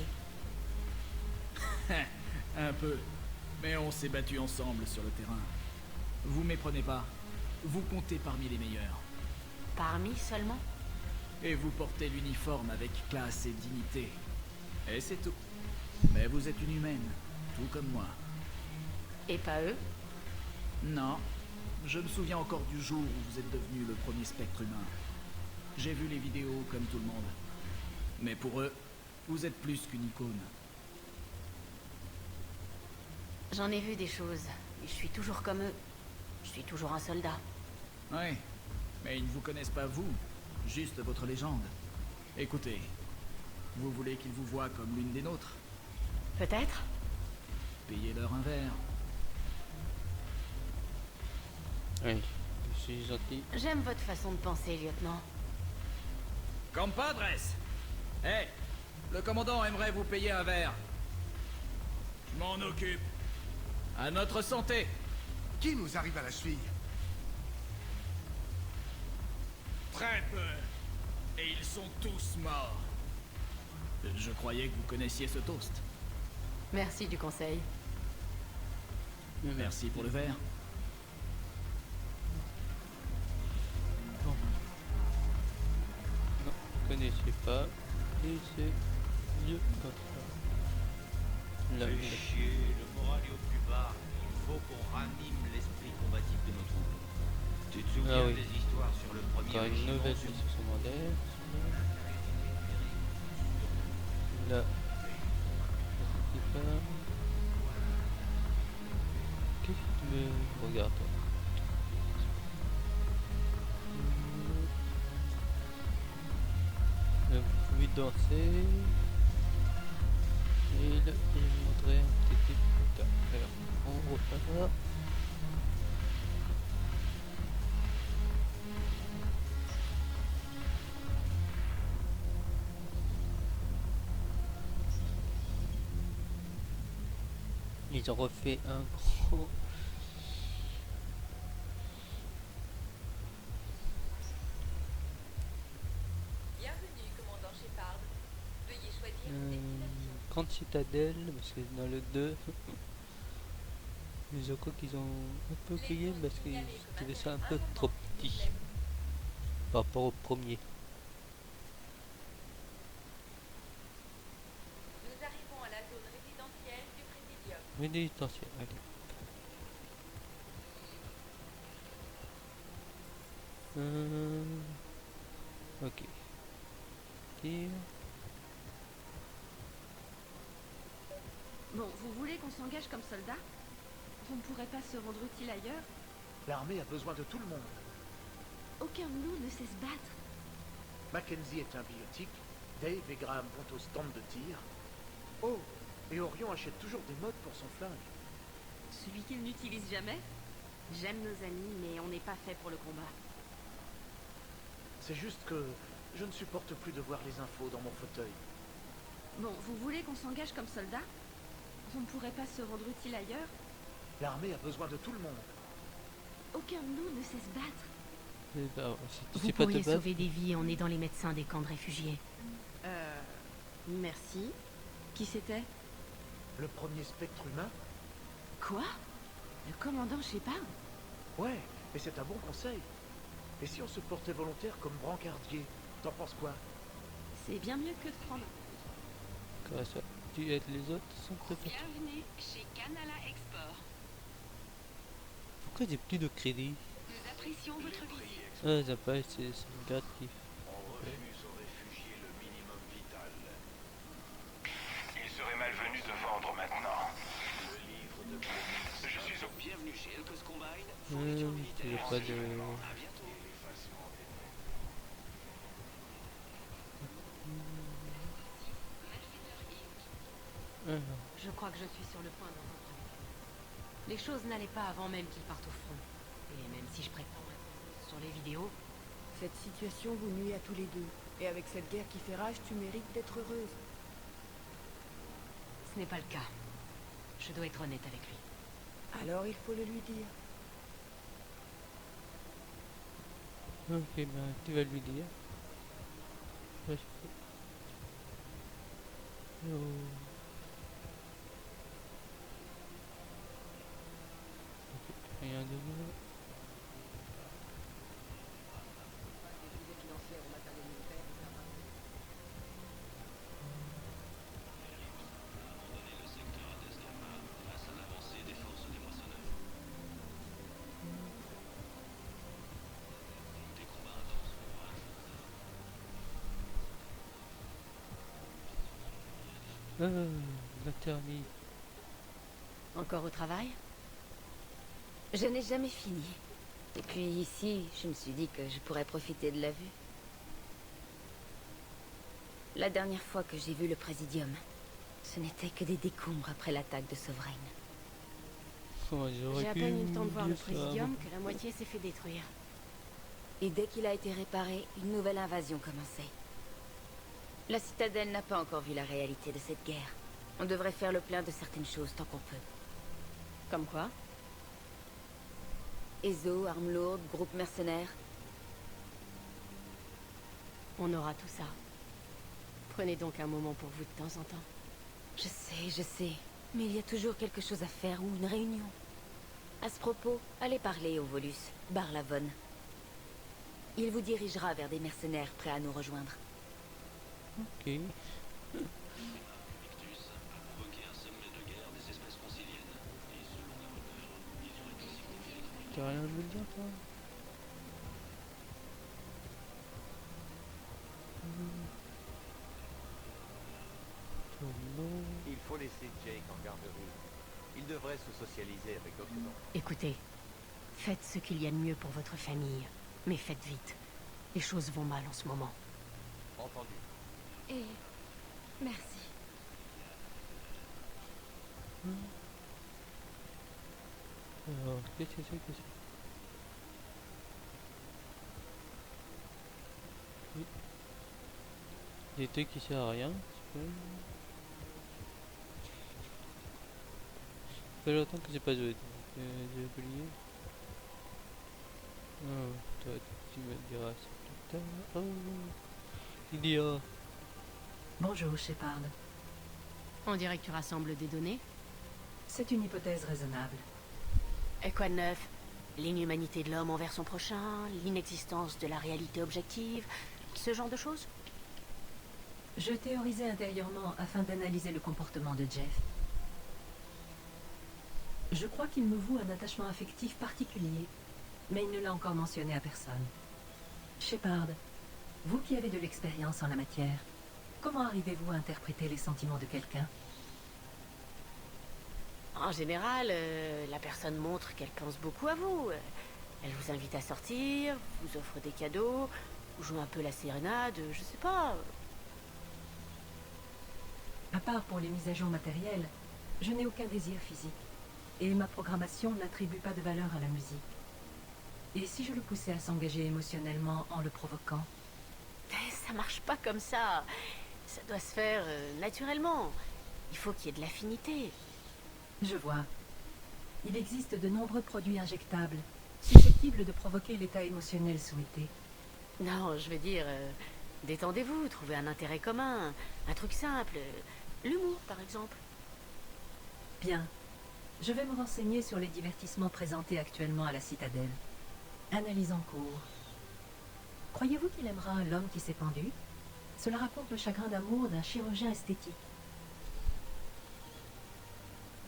Un peu. Mais on s'est battus ensemble sur le terrain. Vous méprenez pas. Vous comptez parmi les meilleurs. Parmi seulement? Et vous portez l'uniforme avec classe et dignité. Et c'est tout. Mais vous êtes une humaine, tout comme moi. Et pas eux? Non. Je me souviens encore du jour où vous êtes devenu le premier spectre humain. J'ai vu les vidéos comme tout le monde. Mais pour eux, vous êtes plus qu'une icône. J'en ai vu des choses. Je suis toujours comme eux. Je suis toujours un soldat. Ouais. Mais ils ne vous connaissent pas vous, juste votre légende. Écoutez, vous voulez qu'ils vous voient comme l'une des nôtres? Peut-être. Payez-leur un verre. Oui, je suis gentil. J'aime votre façon de penser, lieutenant. Compadres! Hé! Le commandant aimerait vous payer un verre. Je m'en occupe. À notre santé! Qui nous arrive à la cheville? Très peu. Et ils sont tous morts. Je croyais que vous connaissiez ce toast. Merci du conseil. Merci pour le verre. Non, vous connaissez pas. Et c'est mieux comme ça. Là, Fais chier, le moral est au plus bas. Il faut qu'on ranime l'esprit combatif de nos troupes. Tu te souviens Ah oui. des histoires sur le premier Encore une régiment nouvelle sur- mission secondaire. Là. Qu'est-ce que tu veux? Regarde. Vous pouvez danser. Et là, je vais vous montrer un petit peu plus tard. Alors, on repart. Ils ont refait un gros... Bienvenue, commandant Shepard. Veuillez choisir une destination. grande citadelle, parce que dans le 2, je crois qu'ils ont un peu crié parce qu'ils trouvaient ça un peu trop petit par rapport au premier. Nous arrivons à la zone résidentielle du Présidium. Résidentiel, allez. Ok. Tire. Bon, vous voulez qu'on s'engage comme soldat? On ne pourrait pas se rendre utile ailleurs? L'armée a besoin de tout le monde. Aucun de nous ne sait se battre. Mackenzie est un biotique, Dave et Graham vont au stand de tir. Oh, et Orion achète toujours des modes pour son flingue. Celui qu'il n'utilise jamais? J'aime nos amis, mais on n'est pas fait pour le combat. C'est juste que je ne supporte plus de voir les infos dans mon fauteuil. Bon, vous voulez qu'on s'engage comme soldat? On ne pourrait pas se rendre utile ailleurs? L'armée a besoin de tout le monde. Aucun de nous ne sait se battre. Vous pourriez sauver des vies en aidant les médecins des camps de réfugiés. Merci. Qui c'était? Le premier spectre humain? Quoi? Le commandant Shepard? Ouais, et c'est un bon conseil. Et si on se portait volontaire comme brancardier? T'en penses quoi? C'est bien mieux que de prendre. Quoi ça? Tu aides les autres sans te faire. Bienvenue chez Canala Export. Pourquoi j'ai plus de crédit? Nous apprécions votre visite. Ah, ça passe, c'est gratuit. On refuse aux réfugiés le minimum vital. Il serait malvenu de vendre maintenant. Le livre de police. Je suis au bienvenue chez Elcos Combine. J'ai pas de... À bientôt. Je crois que je suis sur le point d'en reprendre. Les choses n'allaient pas avant même qu'ils partent au front. Et même si je prétends être sur les vidéos... Cette situation vous nuit à tous les deux. Et avec cette guerre qui fait rage, tu mérites d'être heureuse. Ce n'est pas le cas. Je dois être honnête avec lui. Alors il faut le lui dire. Ok, ben tu vas lui dire. Ouais, rien de nouveau. La thermie. Encore au travail? Je n'ai jamais fini. Et puis ici, je me suis dit que je pourrais profiter de la vue. La dernière fois que j'ai vu le Présidium, ce n'était que des décombres après l'attaque de Sovereign. Oh, j'ai à peine eu le temps de voir le Présidium que la moitié s'est fait détruire. Et dès qu'il a été réparé, une nouvelle invasion commençait. La citadelle n'a pas encore vu la réalité de cette guerre. On devrait faire le plein de certaines choses tant qu'on peut. Comme quoi? ESO, armes lourdes, groupes mercenaires. On aura tout ça. Prenez donc un moment pour vous de temps en temps. Je sais. Mais il y a toujours quelque chose à faire ou une réunion. À ce propos, allez parler au Volus, Barlavon. Il vous dirigera vers des mercenaires prêts à nous rejoindre. Ok. T'as rien à me dire, toi? Il faut laisser Jake en garderie. Il devrait se socialiser avec d'autres enfants. Écoutez, faites ce qu'il y a de mieux pour votre famille, mais faites vite. Les choses vont mal en ce moment. Entendu. Et... merci. Alors, qu'est-ce que c'est que ça? Oui. Il y a des trucs qui servent à rien. Ça fait longtemps que j'ai pas joué, donc j'ai oublié. Oh, toi, tu me diras ça plus tard. Oh, il y a... Bonjour, Shepard. On dirait que tu rassembles des données. C'est une hypothèse raisonnable. Et quoi de neuf? L'inhumanité de l'homme envers son prochain, l'inexistence de la réalité objective, ce genre de choses? Je théorisais intérieurement afin d'analyser le comportement de Jeff. Je crois qu'il me voue un attachement affectif particulier, mais il ne l'a encore mentionné à personne. Shepard, vous qui avez de l'expérience en la matière, comment arrivez-vous à interpréter les sentiments de quelqu'un? En général, la personne montre qu'elle pense beaucoup à vous. Elle vous invite à sortir, vous offre des cadeaux, vous joue un peu la sérénade, je sais pas. À part pour les mises à jour matérielles, je n'ai aucun désir physique. Et ma programmation n'attribue pas de valeur à la musique. Et si je le poussais à s'engager émotionnellement en le provoquant? Ça marche pas comme ça. Ça doit se faire naturellement. Il faut qu'il y ait de l'affinité. Je vois. Il existe de nombreux produits injectables, susceptibles de provoquer l'état émotionnel souhaité. Non, je veux dire, détendez-vous, trouvez un intérêt commun, un truc simple. L'humour, par exemple. Bien. Je vais me renseigner sur les divertissements présentés actuellement à la Citadelle. Analyse en cours. Croyez-vous qu'il aimera l'homme qui s'est pendu? Cela raconte le chagrin d'amour d'un chirurgien esthétique.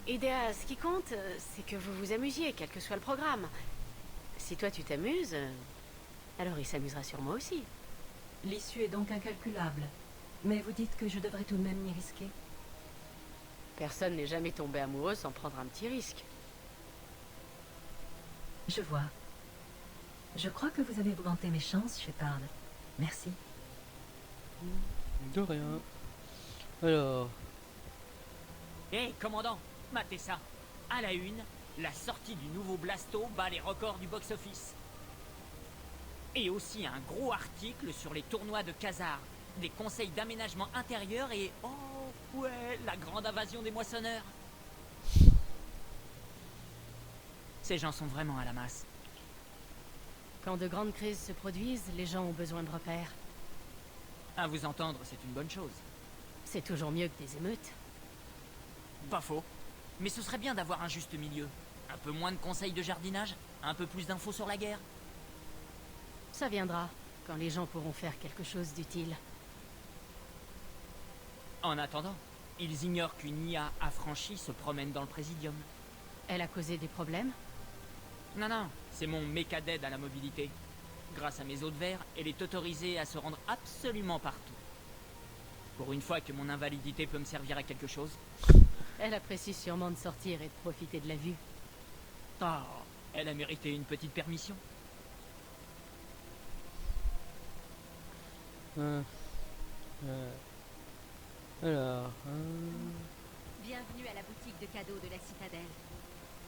Idéa, ce qui compte, c'est que vous vous amusiez, quel que soit le programme. Si toi tu t'amuses, alors il s'amusera sur moi aussi. L'issue est donc incalculable. Mais vous dites que je devrais tout de même m'y risquer? Personne n'est jamais tombé amoureux sans prendre un petit risque. Je vois. Je crois que vous avez augmenté mes chances, Shepard. Merci. De rien. Alors... Hé, commandant, matez ça. À la une, la sortie du nouveau Blasto bat les records du box-office. Et aussi un gros article sur les tournois de Khazar, des conseils d'aménagement intérieur et... oh, ouais, la grande invasion des moissonneurs. Ces gens sont vraiment à la masse. Quand de grandes crises se produisent, les gens ont besoin de repères. À vous entendre, c'est une bonne chose. C'est toujours mieux que des émeutes. Pas faux. Mais ce serait bien d'avoir un juste milieu. Un peu moins de conseils de jardinage, un peu plus d'infos sur la guerre. Ça viendra, quand les gens pourront faire quelque chose d'utile. En attendant, ils ignorent qu'une IA affranchie se promène dans le Présidium. Elle a causé des problèmes? Non, non, c'est mon méca d'aide à la mobilité. Grâce à mes os de verre, elle est autorisée à se rendre absolument partout. Pour une fois que mon invalidité peut me servir à quelque chose. Elle apprécie sûrement de sortir et de profiter de la vue. Oh, elle a mérité une petite permission. Alors... Bienvenue à la boutique de cadeaux de la Citadelle.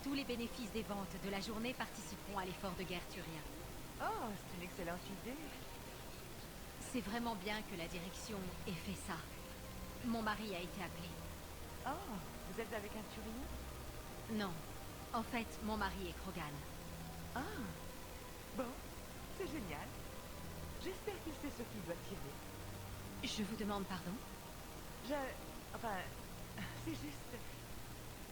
Tous les bénéfices des ventes de la journée participeront à l'effort de guerre turien. Oh, c'est une excellente idée. C'est vraiment bien que la direction ait fait ça. Mon mari a été appelé. Oh, vous êtes avec un turien? Non. En fait, mon mari est Krogan. Ah, bon, c'est génial. J'espère qu'il sait ce qu'il doit tirer. Je vous demande pardon? Enfin, c'est juste...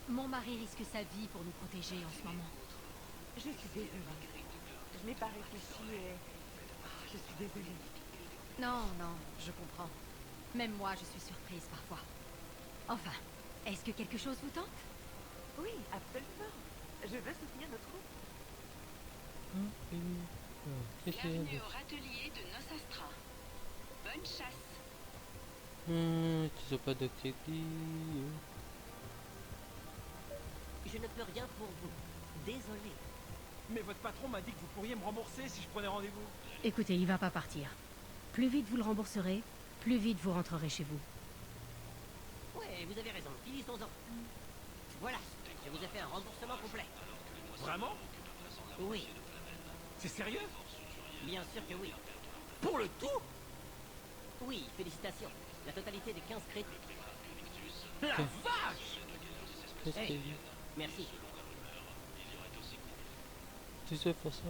Mon mari risque sa vie pour nous protéger en ce moment. Je suis désolée. Je n'ai pas réfléchi et... je suis désolée. Non, non, je comprends. Même moi, je suis surprise parfois. Enfin, est-ce que quelque chose vous tente? Oui, absolument. Je veux soutenir notre groupe. Bienvenue au râtelier de Nosastra. Bonne chasse. Tu n'as pas d'activité. Je ne peux rien pour vous. Désolé. Mais votre patron m'a dit que vous pourriez me rembourser si je prenais rendez-vous. Écoutez, il va pas partir. Plus vite vous le rembourserez, plus vite vous rentrerez chez vous. Ouais, vous avez raison. Finissons-en. Voilà, je vous ai fait un remboursement complet. Vraiment? Oui. C'est sérieux? Bien sûr que oui. Pour le tout? Oui, félicitations. La totalité des 15 crédits. La vache! Qu'est-ce Hey, qu'il dit? merci. Tu sais pour ça.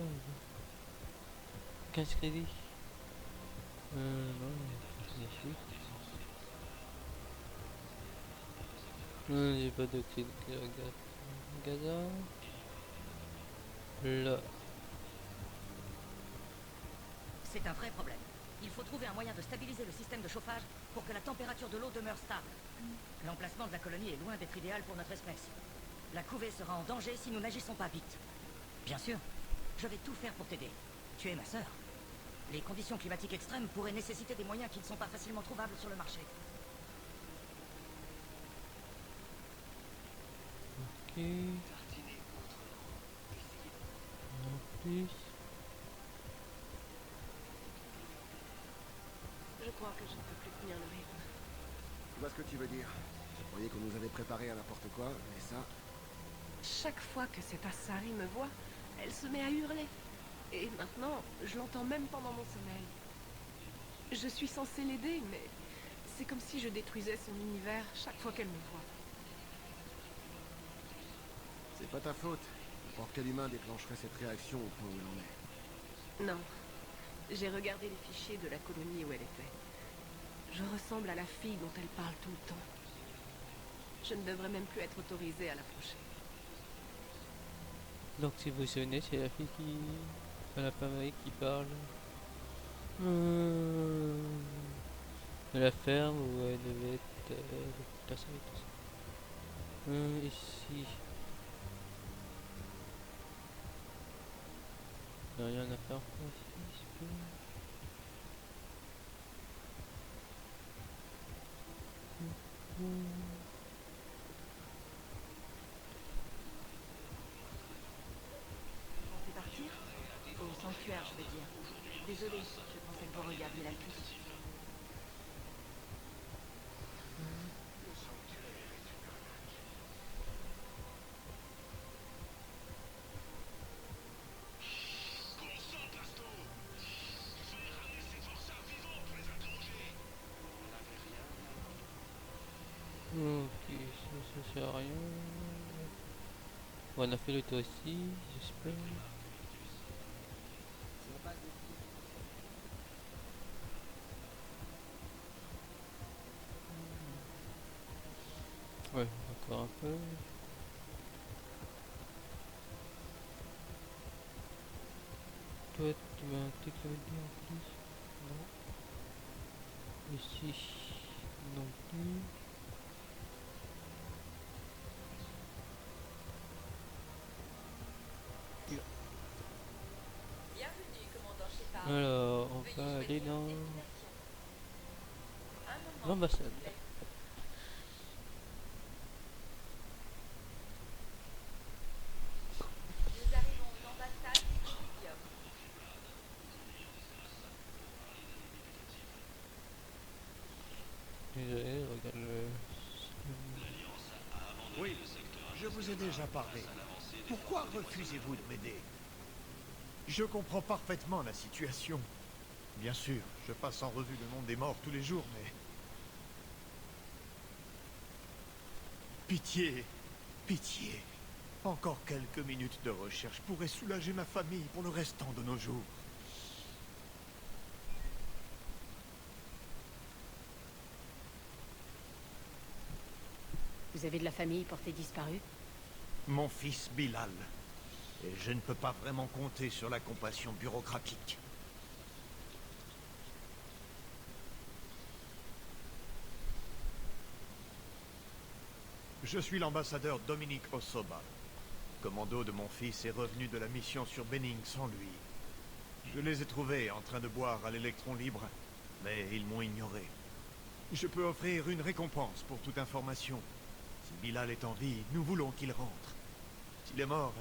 15 crédits. Non, c'est chouette. Non, j'ai pas de crédit. Regarde. Regarde. Là. C'est un vrai problème. Il faut trouver un moyen de stabiliser le système de chauffage pour que la température de l'eau demeure stable. L'emplacement de la colonie est loin d'être idéal pour notre espèce. La couvée sera en danger si nous n'agissons pas vite. Bien sûr, je vais tout faire pour t'aider. Tu es ma sœur. Les conditions climatiques extrêmes pourraient nécessiter des moyens qui ne sont pas facilement trouvables sur le marché. Ok. En plus. Je crois que je ne peux plus tenir le rythme. Je vois ce que tu veux dire. Je croyais qu'on nous avait préparé à n'importe quoi, mais ça... Chaque fois que cette Asari me voit, elle se met à hurler. Et maintenant, je l'entends même pendant mon sommeil. Je suis censée l'aider, mais c'est comme si je détruisais son univers chaque fois qu'elle me voit. C'est pas ta faute. N'importe quel humain déclencherait cette réaction au point où elle en est. Non. J'ai regardé les fichiers de la colonie où elle était. Je ressemble à la fille dont elle parle tout le temps. Je ne devrais même plus être autorisée à l'approcher. Donc si vous vous souvenez, c'est la fille qui... Enfin, la femme qui parle. De la ferme où elle devait être... placée et tout ça. Ici. Il n'y a rien à faire ici, je peux... On fait partir? Au sanctuaire, je veux dire. Désolée, je pensais que vous regardiez la pluie. Ok, ça sert à rien. Bon, on a fait le tour ici, j'espère. Ouais, encore un peu. Toi, tu vas un truc à me dire en plus? Non. Ici, non plus. Alors, on va aller dans l'ambassade. Nous arrivons aux ambassades des Olympia. Désolé, regarde le... Oui, je vous ai déjà parlé. Pourquoi refusez-vous de m'aider? Je comprends parfaitement la situation. Bien sûr, je passe en revue le nom des morts tous les jours, mais... Pitié, pitié. Encore quelques minutes de recherche pourraient soulager ma famille pour le restant de nos jours. Vous avez de la famille portée disparue? Mon fils Bilal. Et je ne peux pas vraiment compter sur la compassion bureaucratique. Je suis l'ambassadeur Dominique Osoba. Commando de mon fils est revenu de la mission sur Benning sans lui. Je les ai trouvés en train de boire à l'électron libre, mais ils m'ont ignoré. Je peux offrir une récompense pour toute information. Si Bilal est en vie, nous voulons qu'il rentre. S'il est mort,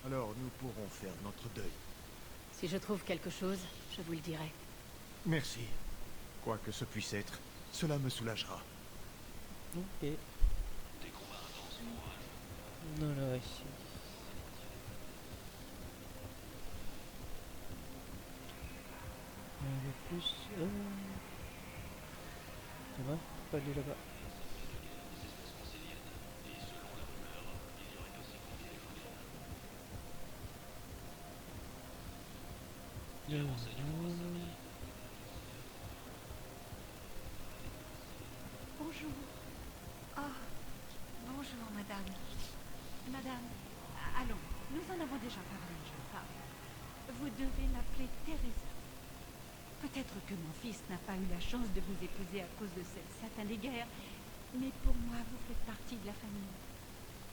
alors nous pourrons faire notre deuil. Si je trouve quelque chose, je vous le dirai. Merci. Quoi que ce puisse être, cela me soulagera. Ok. Non, là, ici. Le plus... Ça va? Pas aller là-bas. Bonjour. Oh, bonjour, madame. Madame, allons, nous en avons déjà parlé, je crois. Vous devez m'appeler Teresa. Peut-être que mon fils n'a pas eu la chance de vous épouser à cause de cette satanée guerre, mais pour moi, vous faites partie de la famille.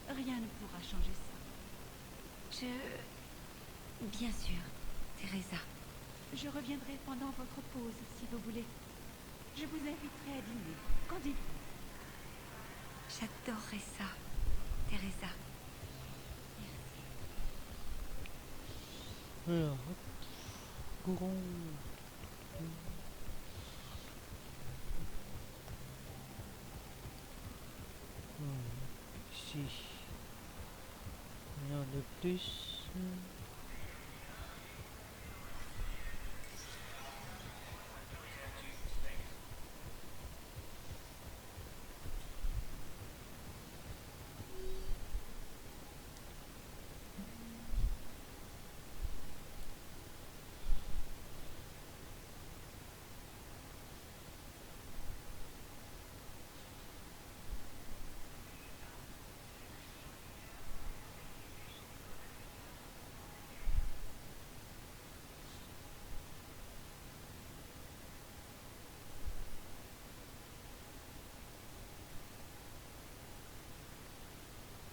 Rien ne pourra changer ça. Bien sûr, Teresa. Je reviendrai pendant votre pause, si vous voulez. Je vous inviterai à dîner. Qu'en dites-vous? J'adorerais ça, Teresa. Alors, hop. Courons. Ici. Rien de plus.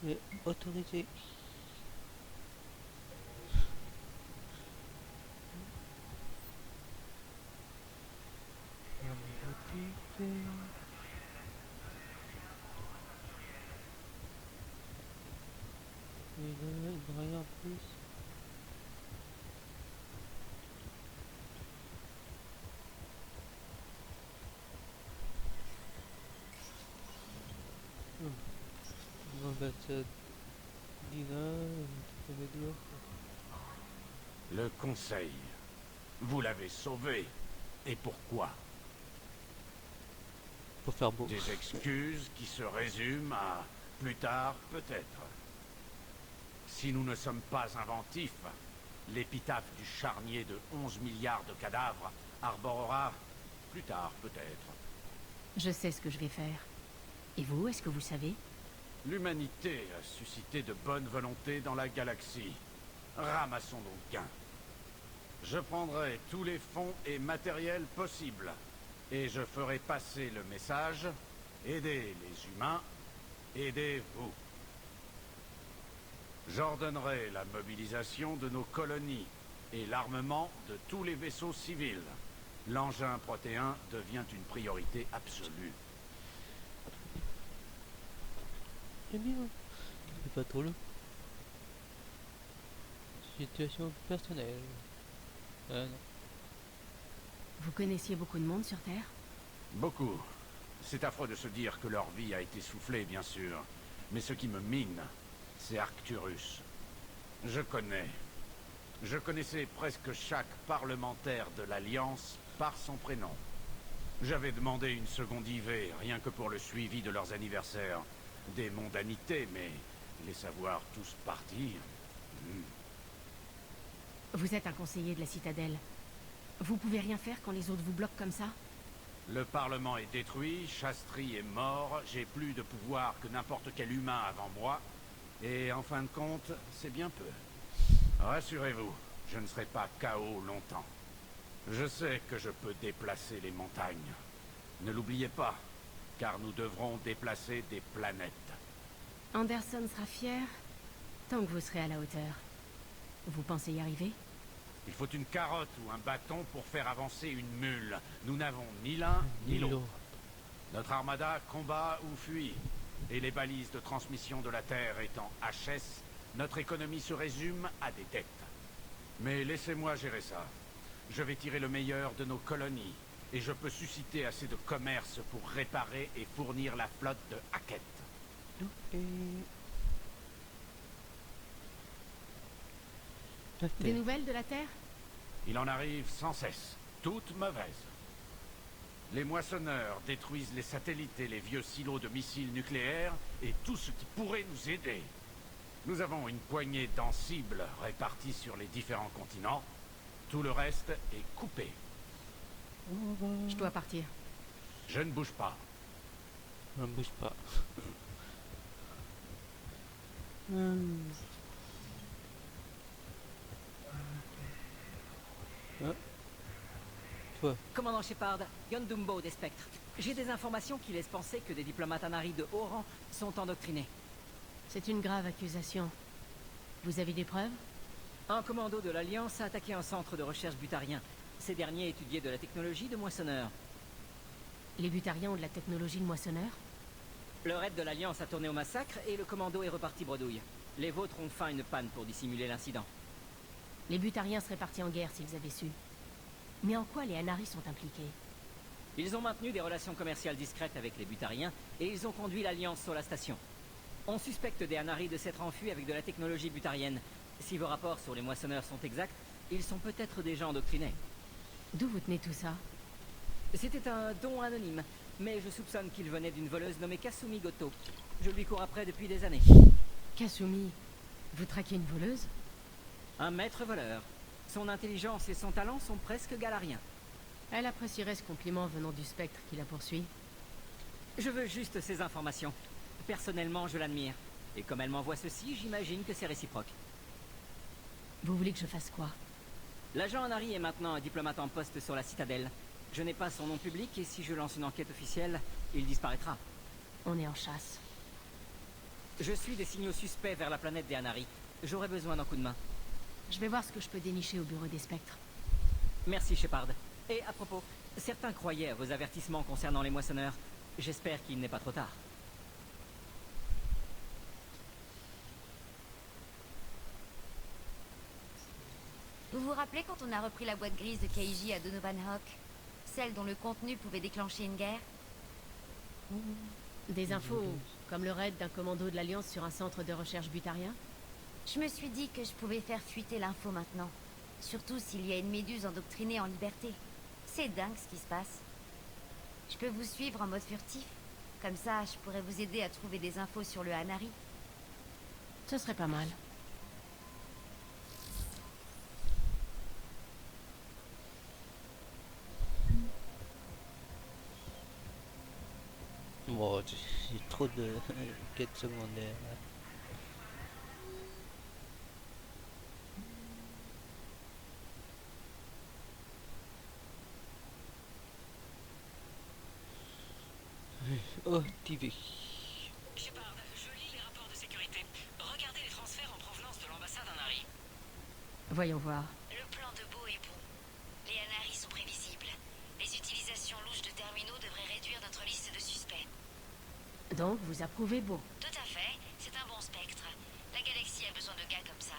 Et autorisé. Il rien en plus. On va mettre Dina, ça veut dire. Le conseil. Vous l'avez sauvé. Et pourquoi? Pour faire beau. Des excuses qui se résument à plus tard peut-être. Si nous ne sommes pas inventifs, l'épitaphe du charnier de 11 milliards de cadavres arborera plus tard peut-être. Je sais ce que je vais faire. Et vous, est-ce que vous savez? L'humanité a suscité de bonne volonté dans la galaxie. Ramassons donc gain. Je prendrai tous les fonds et matériels possibles. Et je ferai passer le message. Aidez les humains. Aidez-vous. J'ordonnerai la mobilisation de nos colonies et l'armement de tous les vaisseaux civils. L'engin protéin devient une priorité absolue. C'est bien. C'est pas trop long. Situation personnelle. Non. Vous connaissiez beaucoup de monde sur Terre? Beaucoup. C'est affreux de se dire que leur vie a été soufflée, bien sûr. Mais ce qui me mine, c'est Arcturus. Je connaissais presque chaque parlementaire de l'Alliance par son prénom. J'avais demandé une seconde IV, rien que pour le suivi de leurs anniversaires. Des mondanités, mais les savoir tous partir... Vous êtes un conseiller de la Citadelle. Vous pouvez rien faire quand les autres vous bloquent comme ça? Le Parlement est détruit, Chastry est mort, j'ai plus de pouvoir que n'importe quel humain avant moi, et en fin de compte, c'est bien peu. Rassurez-vous, je ne serai pas KO longtemps. Je sais que je peux déplacer les montagnes. Ne l'oubliez pas, car nous devrons déplacer des planètes. Anderson sera fier tant que vous serez à la hauteur. Vous pensez y arriver? Il faut une carotte ou un bâton pour faire avancer une mule. Nous n'avons ni l'un ni l'autre. Notre armada combat ou fuit. Et les balises de transmission de la Terre étant HS, notre économie se résume à des dettes. Mais laissez-moi gérer ça. Je vais tirer le meilleur de nos colonies. Et je peux susciter assez de commerce pour réparer et fournir la flotte de Hackett. Des nouvelles de la Terre? Il en arrive sans cesse, toutes mauvaises. Les moissonneurs détruisent les satellites et les vieux silos de missiles nucléaires et tout ce qui pourrait nous aider. Nous avons une poignée d'encibles répartis sur les différents continents. Tout le reste est coupé. Je dois partir. Je ne bouge pas. Je ne bouge pas. Toi. Commandant Shepard, Yondumbo des Spectres. J'ai des informations qui laissent penser que des diplomates Anari de haut rang sont endoctrinés. C'est une grave accusation. Vous avez des preuves? Un commando de l'Alliance a attaqué un centre de recherche butarien. Ces derniers étudiaient de la technologie de moissonneur. Les butariens ont de la technologie de moissonneur? Le raid de l'Alliance a tourné au massacre et le commando est reparti bredouille. Les vôtres ont feint une panne pour dissimuler l'incident. Les butariens seraient partis en guerre s'ils avaient su. Mais en quoi les Anari sont impliqués? Ils ont maintenu des relations commerciales discrètes avec les butariens et ils ont conduit l'Alliance sur la station. On suspecte des Anari de s'être enfuis avec de la technologie butarienne. Si vos rapports sur les moissonneurs sont exacts, ils sont peut-être déjà endoctrinés. D'où vous tenez tout ça? C'était un don anonyme, mais je soupçonne qu'il venait d'une voleuse nommée Kasumi Goto. Je lui cours après depuis des années. Kasumi, vous traquez une voleuse? Un maître voleur. Son intelligence et son talent sont presque galariens. Elle apprécierait ce compliment venant du spectre qui la poursuit. Je veux juste ces informations. Personnellement, je l'admire. Et comme elle m'envoie ceci, j'imagine que c'est réciproque. Vous voulez que je fasse quoi? L'agent Anari est maintenant un diplomate en poste sur la citadelle. Je n'ai pas son nom public et si je lance une enquête officielle, il disparaîtra. On est en chasse. Je suis des signaux suspects vers la planète des Anari. J'aurais besoin d'un coup de main. Je vais voir ce que je peux dénicher au bureau des spectres. Merci, Shepard. Et à propos, certains croyaient à vos avertissements concernant les moissonneurs. J'espère qu'il n'est pas trop tard. Vous vous rappelez quand on a repris la boîte grise de Keiji à Donovan Hawk? Celle dont le contenu pouvait déclencher une guerre? Des infos, comme le raid d'un commando de l'Alliance sur un centre de recherche butarien? Je me suis dit que je pouvais faire fuiter l'info maintenant. Surtout s'il y a une méduse endoctrinée en liberté. C'est dingue ce qui se passe. Je peux vous suivre en mode furtif? Comme ça, je pourrais vous aider à trouver des infos sur le Anari. Ce serait pas mal. Bon, j'ai trop de quêtes secondaires. Oh, TV. Shepard, je lis les rapports de sécurité. Regardez les transferts en provenance de l'ambassade Anari. Voyons voir. Le plan de Beau est bon. Les Anari sont prévisibles. Les utilisations louches de terminaux devraient réduire notre liste de suspects. Donc, vous approuvez Beau? Tout à fait. C'est un bon spectre. La galaxie a besoin de gars comme ça.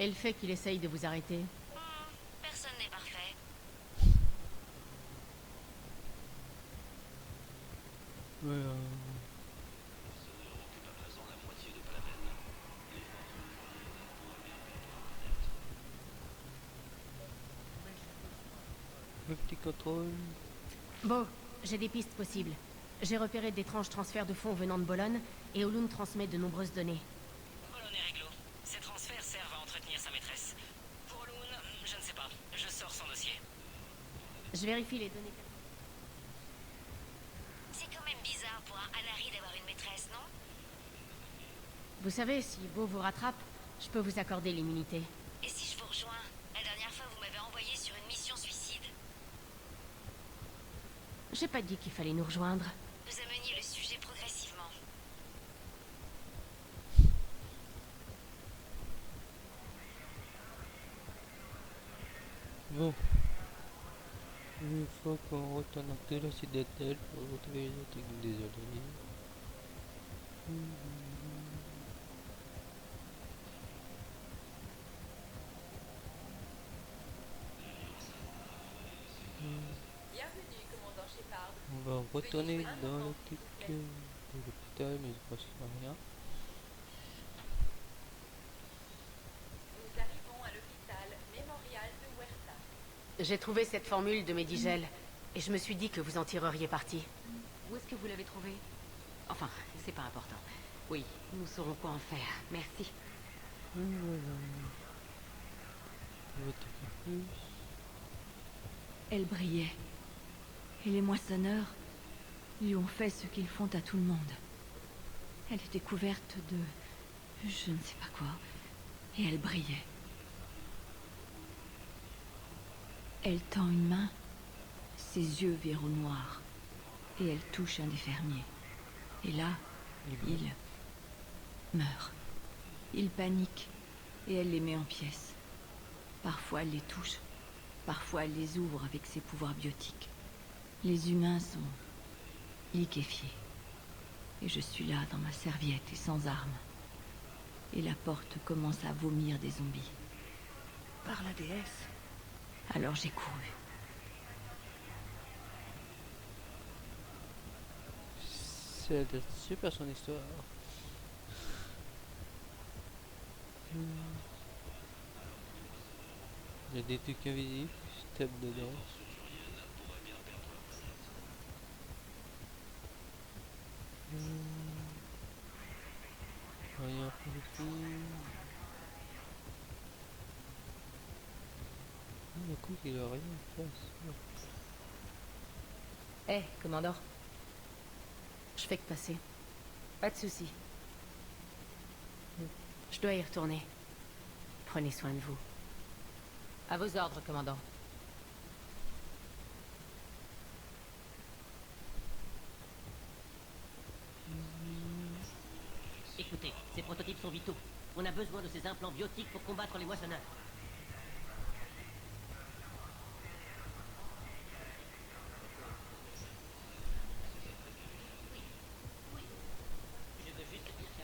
Et le fait qu'il essaye de vous arrêter? Personne n'est parfait. Le petit contrôle. Bon, j'ai des pistes possibles. J'ai repéré d'étranges transferts de fonds venant de Bologne, et Olun transmet de nombreuses données. Bologna et réglo. Ces transferts servent à entretenir sa maîtresse. Pour Olun, je ne sais pas. Je sors son dossier. Je vérifie les données. C'est quand même bizarre pour un Anari d'avoir une maîtresse, non? Vous savez, si Beau vous rattrape, je peux vous accorder l'immunité. Et si je vous rejoins? La dernière fois, vous m'avez envoyé sur une mission suicide. J'ai pas dit qu'il fallait nous rejoindre. Vous ameniez le sujet progressivement. Bon. faut qu'on retourne de la citadelle pour retrouver les techniques des alliés. Bienvenue, commandant Shepard. On va retourner dans le truc de l'hôpital, mais il se passe rien. Nous arrivons à l'hôpital mémorial de Huerta. J'ai trouvé cette formule de Medigel, et je me suis dit que vous en tireriez parti. Où est-ce que vous l'avez trouvée? Enfin, c'est pas important. Oui, nous saurons quoi en faire. Merci. Elle brillait. Et les moissonneurs lui ont fait ce qu'ils font à tout le monde. Elle était couverte de... je ne sais pas quoi. Et elle brillait. Elle tend une main, ses yeux virent au noir. Et elle touche un des fermiers. Et là, il meurt. Il panique. Et elle les met en pièces. Parfois elle les touche. Parfois elle les ouvre avec ses pouvoirs biotiques. Les humains sont liquéfiés. Et je suis là dans ma serviette et sans armes. Et la porte commence à vomir des zombies. Par la déesse. Alors j'ai couru. C'est super son histoire. Il y a des trucs invisibles, je tape dedans. Rien pour le coup. Le coup il a rien en face. Hé, commandant. Je fais que passer. Pas de soucis. Je dois y retourner. Prenez soin de vous. À vos ordres, commandant. Écoutez, ces prototypes sont vitaux. On a besoin de ces implants biotiques pour combattre les moissonneurs.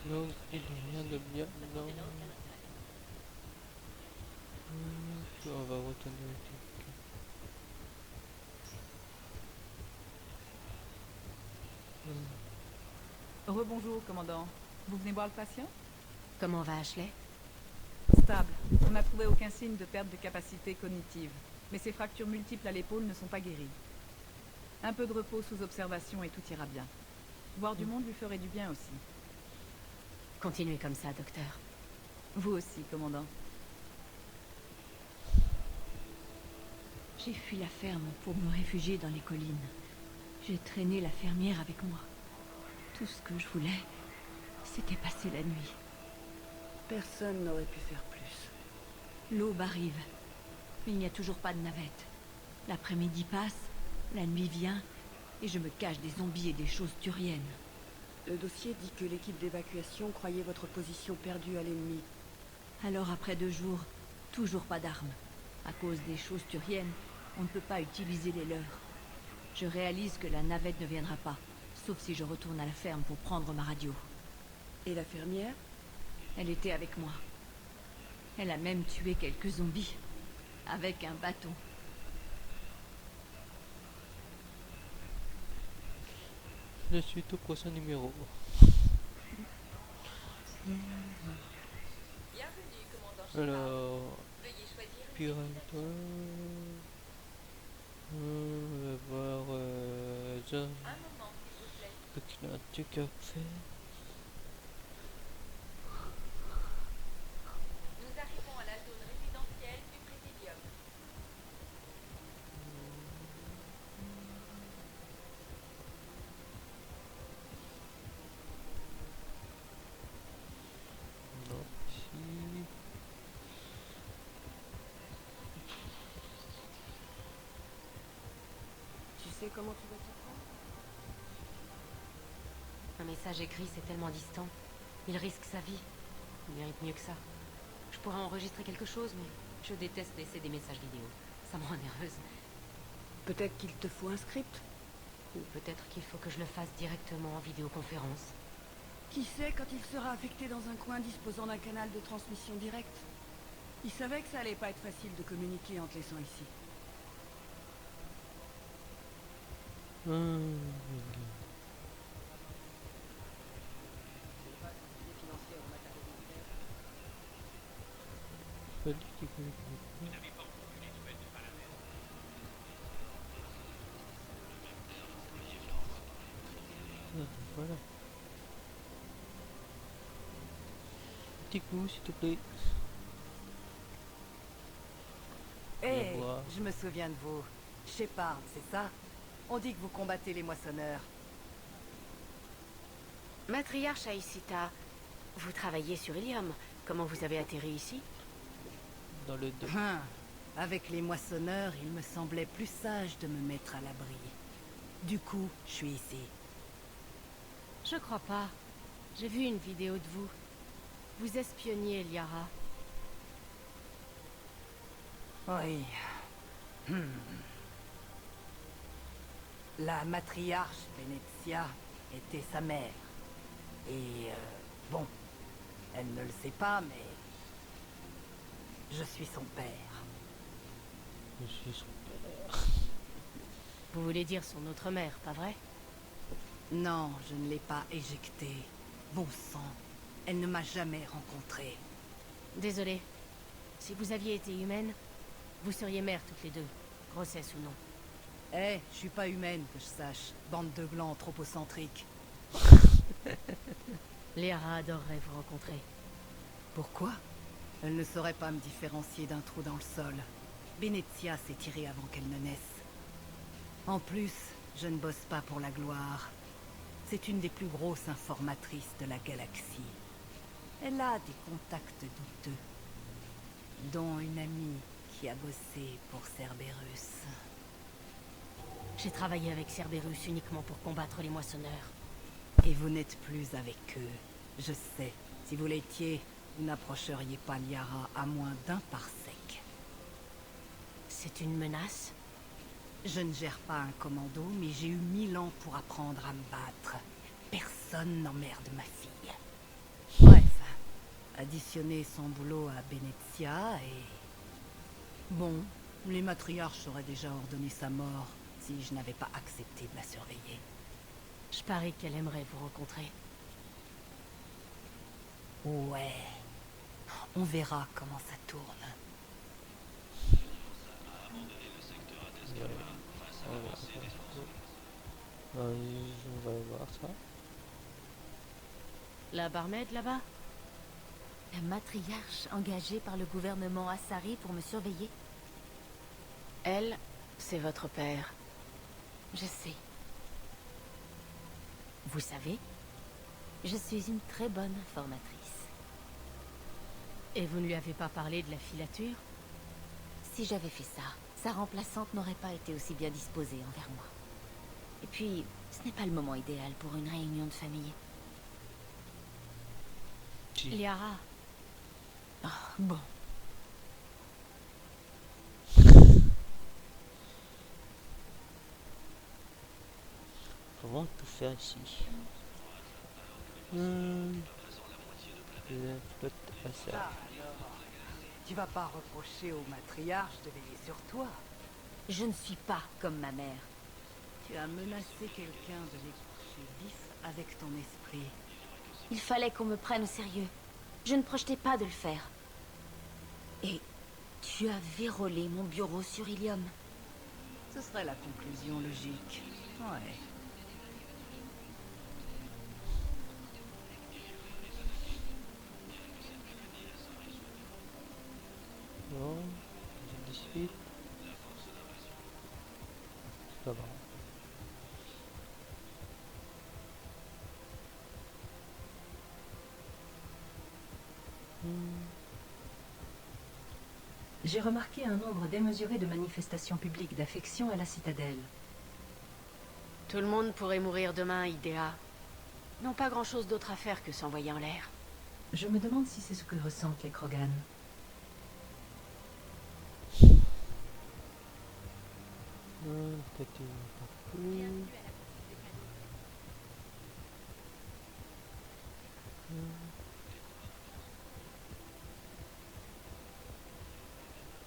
Non, il n'y a rien de bien. Non. On va retourner au truc. Rebonjour, commandant. Vous venez voir le patient? Comment va Ashley? Stable. On n'a trouvé aucun signe de perte de capacité cognitive. Mais ses fractures multiples à l'épaule ne sont pas guéries. Un peu de repos sous observation et tout ira bien. Voir du monde lui ferait du bien aussi. Continuez comme ça, docteur. Vous aussi, commandant. J'ai fui la ferme pour me réfugier dans les collines. J'ai traîné la fermière avec moi. Tout ce que je voulais, c'était passer la nuit. Personne n'aurait pu faire plus. L'aube arrive, mais il n'y a toujours pas de navette. L'après-midi passe, la nuit vient, et je me cache des zombies et des choses turiennes. Le dossier dit que l'équipe d'évacuation croyait votre position perdue à l'ennemi. Alors après 2 jours, toujours pas d'armes. À cause des choses turiennes, on ne peut pas utiliser les leurs. Je réalise que la navette ne viendra pas, sauf si je retourne à la ferme pour prendre ma radio. Et la fermière? Elle était avec moi. Elle a même tué quelques zombies. Avec un bâton. Je suis au prochain numéro. Bienvenue, commandant Shepard. Alors, Veuillez choisir une pirate. On va voir John. Un moment, s'il vous plaît. Donc il a un truc à faire. Nous arrivons à la zone résidentielle du Présidium. Non, ici. Tu sais comment tu vas t'y prendre? Un message écrit, c'est tellement distant. Il risque sa vie. Il mérite mieux que ça. Je pourrais enregistrer quelque chose, mais je déteste laisser des messages vidéo. Ça me rend nerveuse. Peut-être qu'il te faut un script. Ou peut-être qu'il faut que je le fasse directement en vidéoconférence. Qui sait quand il sera affecté dans un coin disposant d'un canal de transmission directe? Il savait que ça allait pas être facile de communiquer en te laissant ici. Voilà. Petit coup, s'il te plaît. Hé, je me souviens de vous. Shepard, c'est ça? On dit que vous combattez les moissonneurs. Matriarche Aïsita, vous travaillez sur Ilium. Comment vous avez atterri ici? Dans le 2. Avec les moissonneurs, il me semblait plus sage de me mettre à l'abri. Du coup, je suis ici. Je crois pas. J'ai vu une vidéo de vous. Vous espionniez Liara. Oui. La matriarche Venetia était sa mère. Et bon, elle ne le sait pas, mais je suis son père. Je suis son père. Vous voulez dire son autre mère, pas vrai? Non, je ne l'ai pas éjectée. Bon sang, elle ne m'a jamais rencontrée. Désolée. Si vous aviez été humaine, vous seriez mères toutes les deux, grossesse ou non. Eh, je suis pas humaine, que je sache. Bande de glands anthropocentriques. Liara adorerait vous rencontrer. Pourquoi? Elle ne saurait pas me différencier d'un trou dans le sol. Venetia s'est tirée avant qu'elle ne naisse. En plus, je ne bosse pas pour la gloire. C'est une des plus grosses informatrices de la galaxie. Elle a des contacts douteux, dont une amie qui a bossé pour Cerberus. J'ai travaillé avec Cerberus uniquement pour combattre les moissonneurs. Et vous n'êtes plus avec eux. Je sais, si vous l'étiez, vous n'approcheriez pas Liara à moins d'1 parsec. C'est une menace? Je ne gère pas un commando, mais j'ai eu 1000 ans pour apprendre à me battre. Personne n'emmerde ma fille. Bref, additionner son boulot à Venetia et... Bon, les matriarches auraient déjà ordonné sa mort si je n'avais pas accepté de la surveiller. Je parie qu'elle aimerait vous rencontrer. Ouais. On verra comment ça tourne. On va voir ça. La barmaid là-bas? La matriarche engagée par le gouvernement Asari pour me surveiller? Elle, c'est votre père. Je sais. Vous savez, je suis une très bonne informatrice. Et vous ne lui avez pas parlé de la filature? Si j'avais fait ça, sa remplaçante n'aurait pas été aussi bien disposée envers moi. Et puis, ce n'est pas le moment idéal pour une réunion de famille. Liara. Oh, bon. Comment on peut faire ici? Ça, alors, tu vas pas reprocher aux matriarches de veiller sur toi. Je ne suis pas comme ma mère. Tu as menacé quelqu'un de l'écorcher vif avec ton esprit. Il fallait qu'on me prenne au sérieux. Je ne projetais pas de le faire. Et tu as vérolé mon bureau sur Ilium. Ce serait la conclusion logique. Ouais. Non, je discute. C'est pas grave. J'ai remarqué un nombre démesuré de manifestations publiques d'affection à la citadelle. Tout le monde pourrait mourir demain, Idea. Ils n'ont pas grand-chose d'autre à faire que s'envoyer en l'air. Je me demande si c'est ce que ressentent les Krogan. Statue pas plus.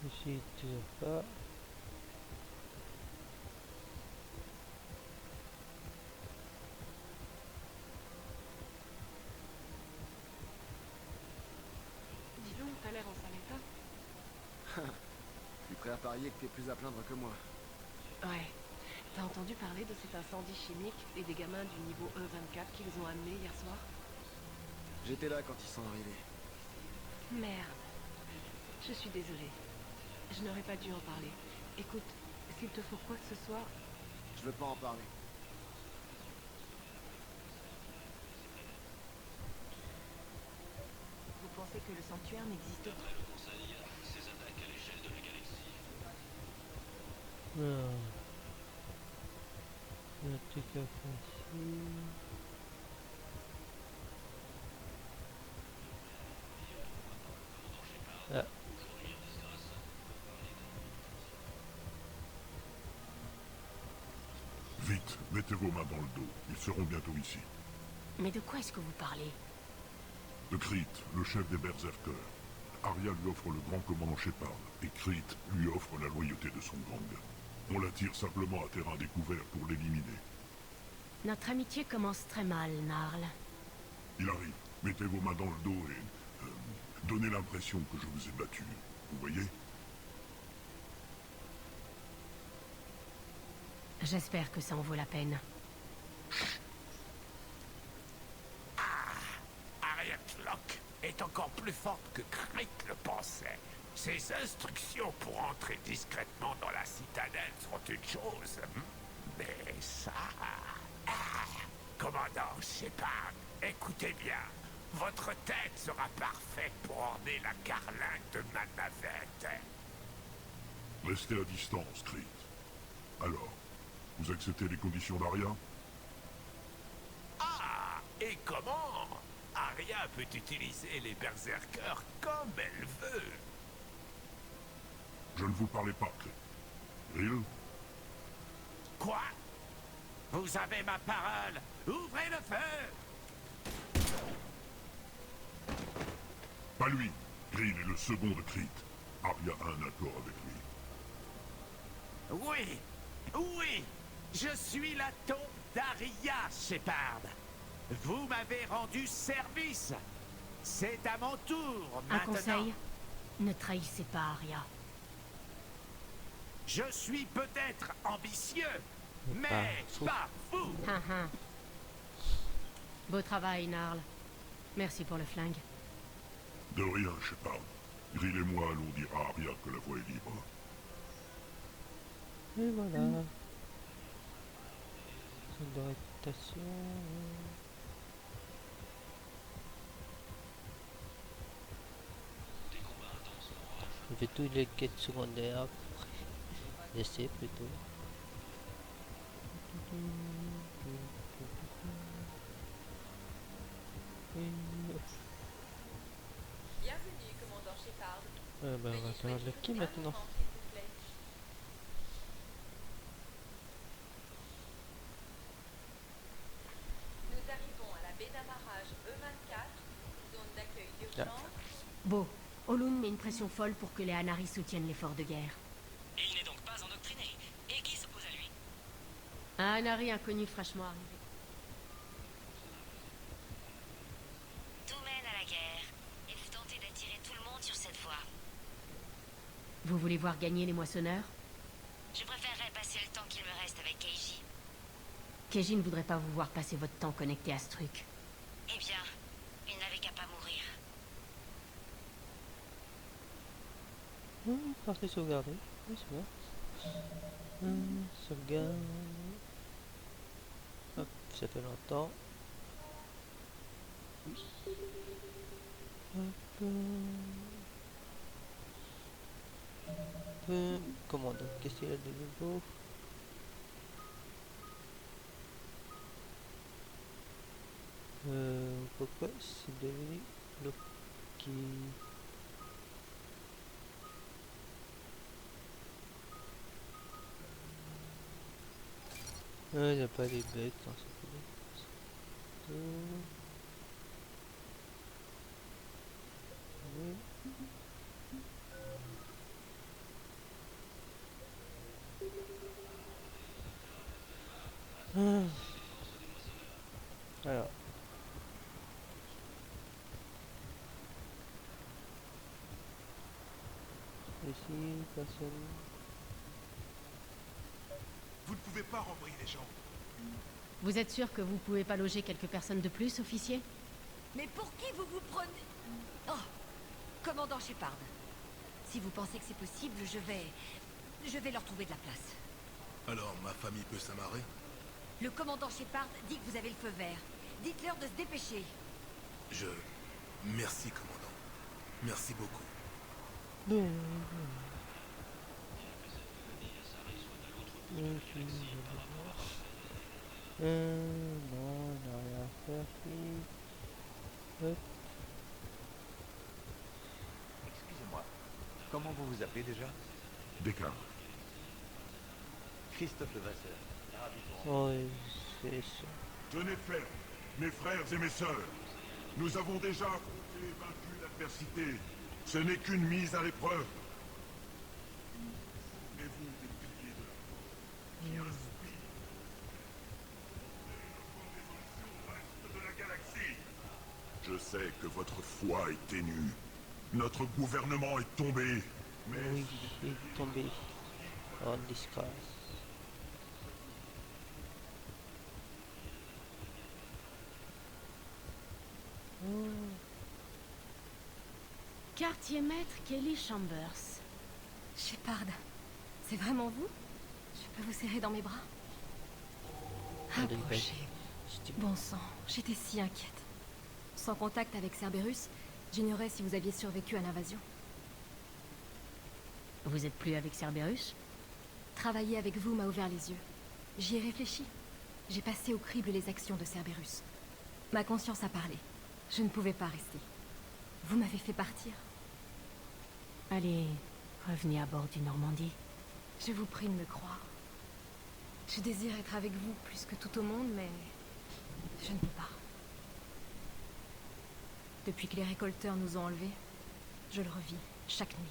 Ici, toujours pas. Dis donc, t'as l'air en sale état. Je suis prêt à parier que t'es plus à plaindre que moi. Ouais. T'as entendu parler de cet incendie chimique et des gamins du niveau E24 qu'ils ont amené hier soir? J'étais là quand ils sont arrivés. Merde. Je suis désolée. Je n'aurais pas dû en parler. Écoute, s'il te faut quoi que ce soit... Je veux pas en parler. Vous pensez que le sanctuaire n'existe pas? Ces attaques à l'échelle de la galaxie. Un truc à faire ici. Ah. Vite, mettez vos mains dans le dos. Ils seront bientôt ici. Mais de quoi est-ce que vous parlez? De Crete, le chef des berserkers. Arya lui offre le grand commandant Shepard, et Crete lui offre la loyauté de son gang. On l'attire simplement à terrain découvert pour l'éliminer. Notre amitié commence très mal, Narl. Il arrive. Mettez vos mains dans le dos et... donnez l'impression que je vous ai battu. Vous voyez? J'espère que ça en vaut la peine. Arya Locke est encore plus forte que Crete le pensait. Ses instructions pour entrer discrètement dans la citadelle sont une chose. Mais ça... Commandant Shepard, écoutez bien. Votre tête sera parfaite pour orner la carlingue de ma navette. Restez à distance, Crete. Alors, vous acceptez les conditions d'Arya? Ah, et comment? Arya peut utiliser les berserkers comme elle veut. Je ne vous parlais pas, Crete. Grill? Quoi? Vous avez ma parole. Ouvrez le feu. Pas lui. Grill est le second de Crete. Arya a un accord avec lui. Oui, oui, je suis la tombe d'Arya, Shepard. Vous m'avez rendu service. C'est à mon tour Un maintenant. conseil? Ne trahissez pas Arya. Je suis peut-être ambitieux, mais pas fou. Beau travail, Narl. Merci pour le flingue. De rien, Shepard. Grill et moi allons dire à Arya que la voie est libre. Et voilà. Zone de réputation. Je fais tous les quêtes secondaires. Essais plutôt. Bienvenue, commandant Shepard. On va faire le qui maintenant? Nous arrivons à la baie d'amarrage E24, zone d'accueil d'urgence. Beau. Olun met une pression folle pour que les Anaris soutiennent l'effort de guerre. Il n'est donc pas endoctriné. Et qui s'oppose à lui? Un Anari inconnu fraîchement arrivé. Tout mène à la guerre, et vous tentez d'attirer tout le monde sur cette voie. Vous voulez voir gagner les moissonneurs? Je préférerais passer le temps qu'il me reste avec Keiji. Keiji ne voudrait pas vous voir passer votre temps connecté à ce truc. Eh bien, il n'avait qu'à pas mourir. Partie sauvegardée. Oui, c'est bien. Sauvegarde. Hop, ça fait longtemps. Hop. Commandant, qu'est-ce qu'il y a de nouveau? Pourquoi c'est devenu Loki? Il n'y a pas les bêtes, hein, c'est pas des bêtes. Oui. Alors. Ici, personne. Vous ne pouvez pas rembrer les gens. Vous êtes sûr que vous pouvez pas loger quelques personnes de plus, officier? Mais pour qui vous vous prenez? Oh, commandant Shepard. Si vous pensez que c'est possible, je vais leur trouver de la place. Alors, ma famille peut s'amarrer? Le commandant Shepard dit que vous avez le feu vert. Dites-leur de se dépêcher. Merci, commandant. Merci beaucoup. Non. Non, on n'a rien à faire ici. Hop. Excusez-moi. Comment vous vous appelez déjà? Descartes. Christophe Levasseur. Ravi pour Oui, c'est ça. Tenez ferme, mes frères et mes sœurs. Nous avons déjà affronté et vaincu l'adversité. Ce n'est qu'une mise à l'épreuve. Souvenez-vous des piliers de la qui inspirent le reste de la galaxie. Je sais que votre foi est ténue. Notre gouvernement est tombé. Mais oui, il est tombé en disgrâce. Quartier maître Kelly Chambers. Shepard, c'est vraiment vous? Je peux vous serrer dans mes bras? Approchez. Bon sang, j'étais si inquiète. Sans contact avec Cerberus, j'ignorais si vous aviez survécu à l'invasion. Vous êtes plus avec Cerberus? Travailler avec vous m'a ouvert les yeux. J'y ai réfléchi. J'ai passé au crible les actions de Cerberus. Ma conscience a parlé. Je ne pouvais pas rester. Vous m'avez fait partir. Allez, revenez à bord du Normandie. Je vous prie de me croire. Je désire être avec vous plus que tout au monde, mais je ne peux pas. Depuis que les récolteurs nous ont enlevés, je le revis chaque nuit.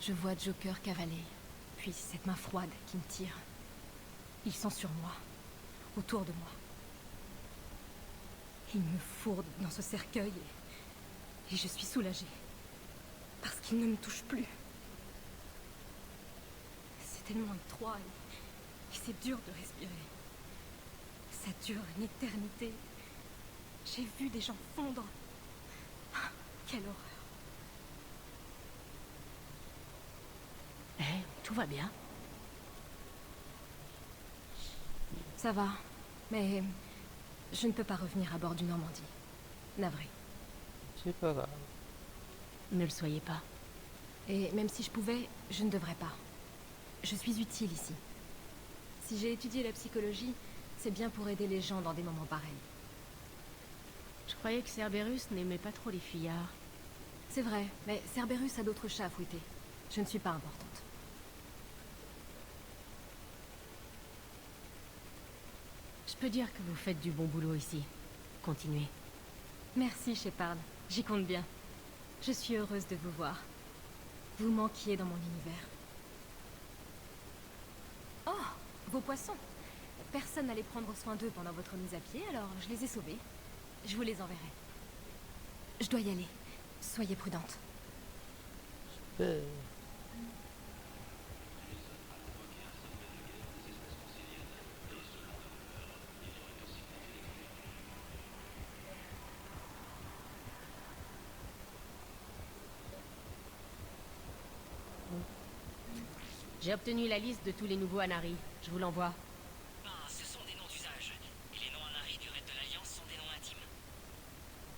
Je vois Joker cavaler, puis cette main froide qui me tire. Ils sont sur moi, autour de moi. Ils me fourrent dans ce cercueil et je suis soulagée. Parce qu'ils ne me touchent plus. C'est tellement étroit et c'est dur de respirer. Ça dure une éternité. J'ai vu des gens fondre. Ah, quelle horreur. Tout va bien. Ça va, mais je ne peux pas revenir à bord du Normandie. Navré. C'est pas grave. Ne le soyez pas. Et même si je pouvais, je ne devrais pas. Je suis utile ici. Si j'ai étudié la psychologie, c'est bien pour aider les gens dans des moments pareils. Je croyais que Cerberus n'aimait pas trop les fuyards. C'est vrai, mais Cerberus a d'autres chats à fouetter. Je ne suis pas importante. Je peux dire que vous faites du bon boulot ici. Continuez. Merci, Shepard. J'y compte bien. Je suis heureuse de vous voir. Vous manquiez dans mon univers. Oh, vos poissons. Personne n'allait prendre soin d'eux pendant votre mise à pied, alors je les ai sauvés. Je vous les enverrai. Je dois y aller. Soyez prudente. J'ai obtenu la liste de tous les nouveaux Anari. Je vous l'envoie. Ce sont des noms d'usage. Et les noms Anari du raid de l'Alliance sont des noms intimes.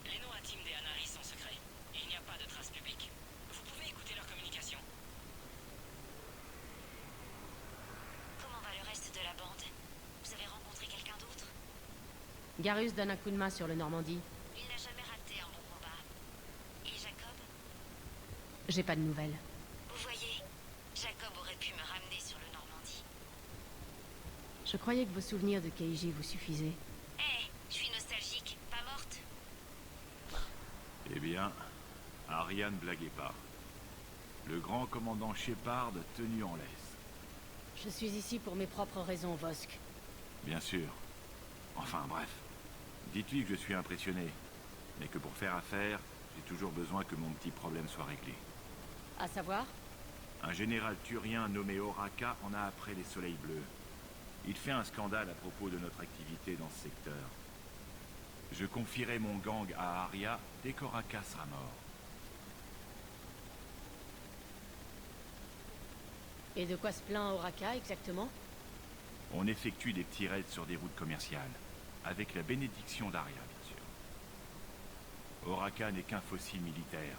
Les noms intimes des Anari sont secrets. Et il n'y a pas de traces publiques. Vous pouvez écouter leur communication. Comment va le reste de la bande? Vous avez rencontré quelqu'un d'autre? Garus donne un coup de main sur le Normandie. Il n'a jamais raté un bon combat. Et Jacob? J'ai pas de nouvelles. Vous voyez, Jacob aurait pu me ramener sur le Normandie. Je croyais que vos souvenirs de Keiji vous suffisaient. Hé, je suis nostalgique, pas morte. Eh bien, Arya ne blaguait pas. Le grand commandant Shepard tenu en laisse. Je suis ici pour mes propres raisons, Vosk. Bien sûr. Enfin bref. Dites-lui que je suis impressionné. Mais que pour faire affaire, j'ai toujours besoin que mon petit problème soit réglé. À savoir? Un général turien nommé Oraka en a après les Soleils Bleus. Il fait un scandale à propos de notre activité dans ce secteur. Je confierai mon gang à Arya dès qu'Oraka sera mort. Et de quoi se plaint Oraka exactement? On effectue des petits raids sur des routes commerciales, avec la bénédiction d'Arya, bien sûr. Oraka n'est qu'un fossile militaire.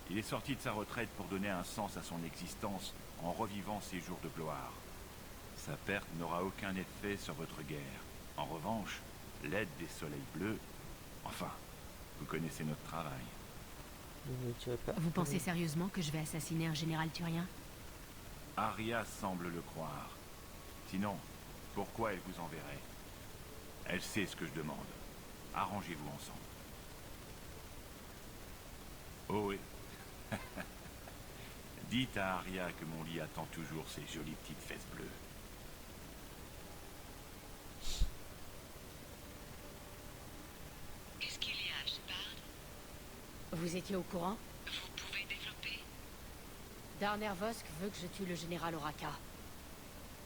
Il est sorti de sa retraite pour donner un sens à son existence en revivant ses jours de gloire. Sa perte n'aura aucun effet sur votre guerre. En revanche, l'aide des Soleils Bleus... Enfin, vous connaissez notre travail. Vous pensez sérieusement que je vais assassiner un général turien? Arya semble le croire. Sinon, pourquoi elle vous enverrait? Elle sait ce que je demande. Arrangez-vous ensemble. Oh oui. Dites à Arya que mon lit attend toujours ses jolies petites fesses bleues. Qu'est-ce qu'il y a, Shepard? Vous étiez au courant? Vous pouvez développer? Darner Vosk veut que je tue le général Oraka.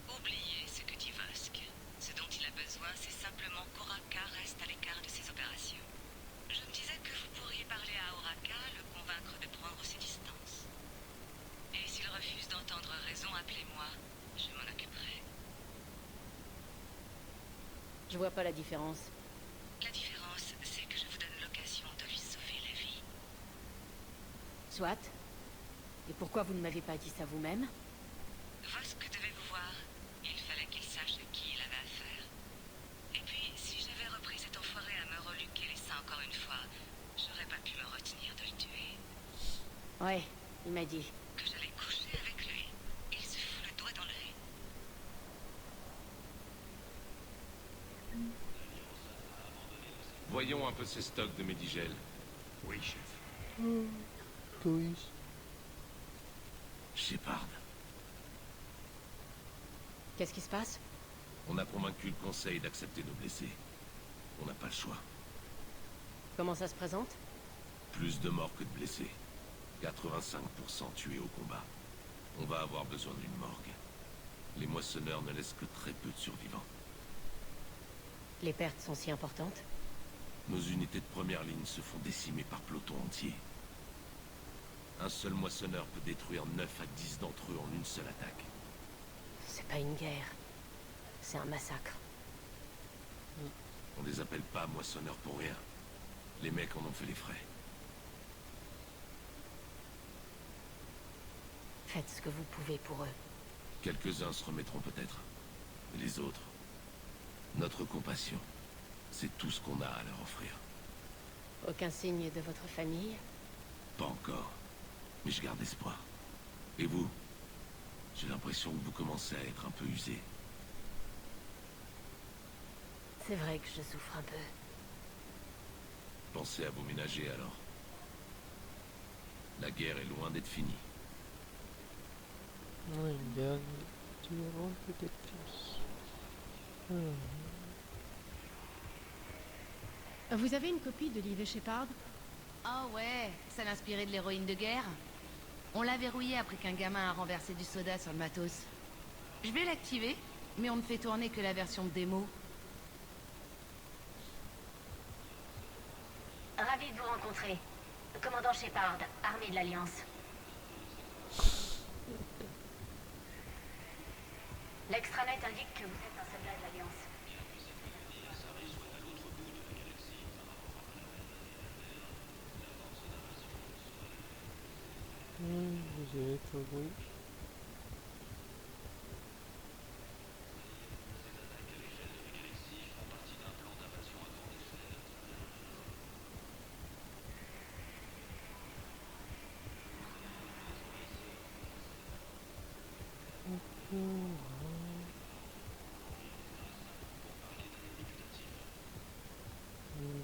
Oubliez ce que dit Vosk. Ce dont il a besoin, c'est simplement qu'Oraka reste à l'écart de ses opérations. Je me disais que vous pourriez parler à Oraka, le convaincre de prendre ses distances. Et s'il refuse d'entendre raison, appelez-moi. Je m'en occuperai. Je vois pas la différence. La différence, c'est que je vous donne l'occasion de lui sauver la vie. Soit. Et pourquoi vous ne m'avez pas dit ça vous-même? Vosk devait vous voir. Il fallait qu'il sache à qui il avait affaire. Et puis, si j'avais repris cet enfoiré à me reluquer les seins encore une fois, j'aurais pas pu me retenir de le tuer. Ouais, il m'a dit. Que j'allais coucher avec lui. Il se fout le doigt dans l'œil. Voyons un peu ces stocks de Medigel. Oui, chef. Oui. Shepard, Qu'est-ce qui se passe? on a convaincu le conseil d'accepter nos blessés. On n'a pas le choix. Comment ça se présente? Plus de morts que de blessés. 85% tués au combat. On va avoir besoin d'une morgue. Les moissonneurs ne laissent que très peu de survivants. Les pertes sont si importantes? Nos unités de première ligne se font décimer par peloton entier. Un seul moissonneur peut détruire 9 à 10 d'entre eux en une seule attaque. C'est pas une guerre. C'est un massacre. On les appelle pas moissonneurs pour rien. Les mecs en ont fait les frais. Faites ce que vous pouvez pour eux. Quelques-uns se remettront peut-être. Mais les autres... Notre compassion, c'est tout ce qu'on a à leur offrir. Aucun signe de votre famille? Pas encore. Mais je garde espoir. Et vous? J'ai l'impression que vous commencez à être un peu usé. C'est vrai que je souffre un peu. Pensez à vous ménager alors. La guerre est loin d'être finie. Non, une dernière durant peut-être plus. Vous avez une copie de Liv et Shepard? Ah ouais, ça l'inspirait de l'héroïne de guerre. On l'a verrouillé après qu'un gamin a renversé du soda sur le matos. Je vais l'activer, mais on ne fait tourner que la version de démo. Ravi de vous rencontrer. Commandant Shepard, armée de l'Alliance. L'extranet indique que vous êtes un soldat de l'Alliance. Vous avez trouvé.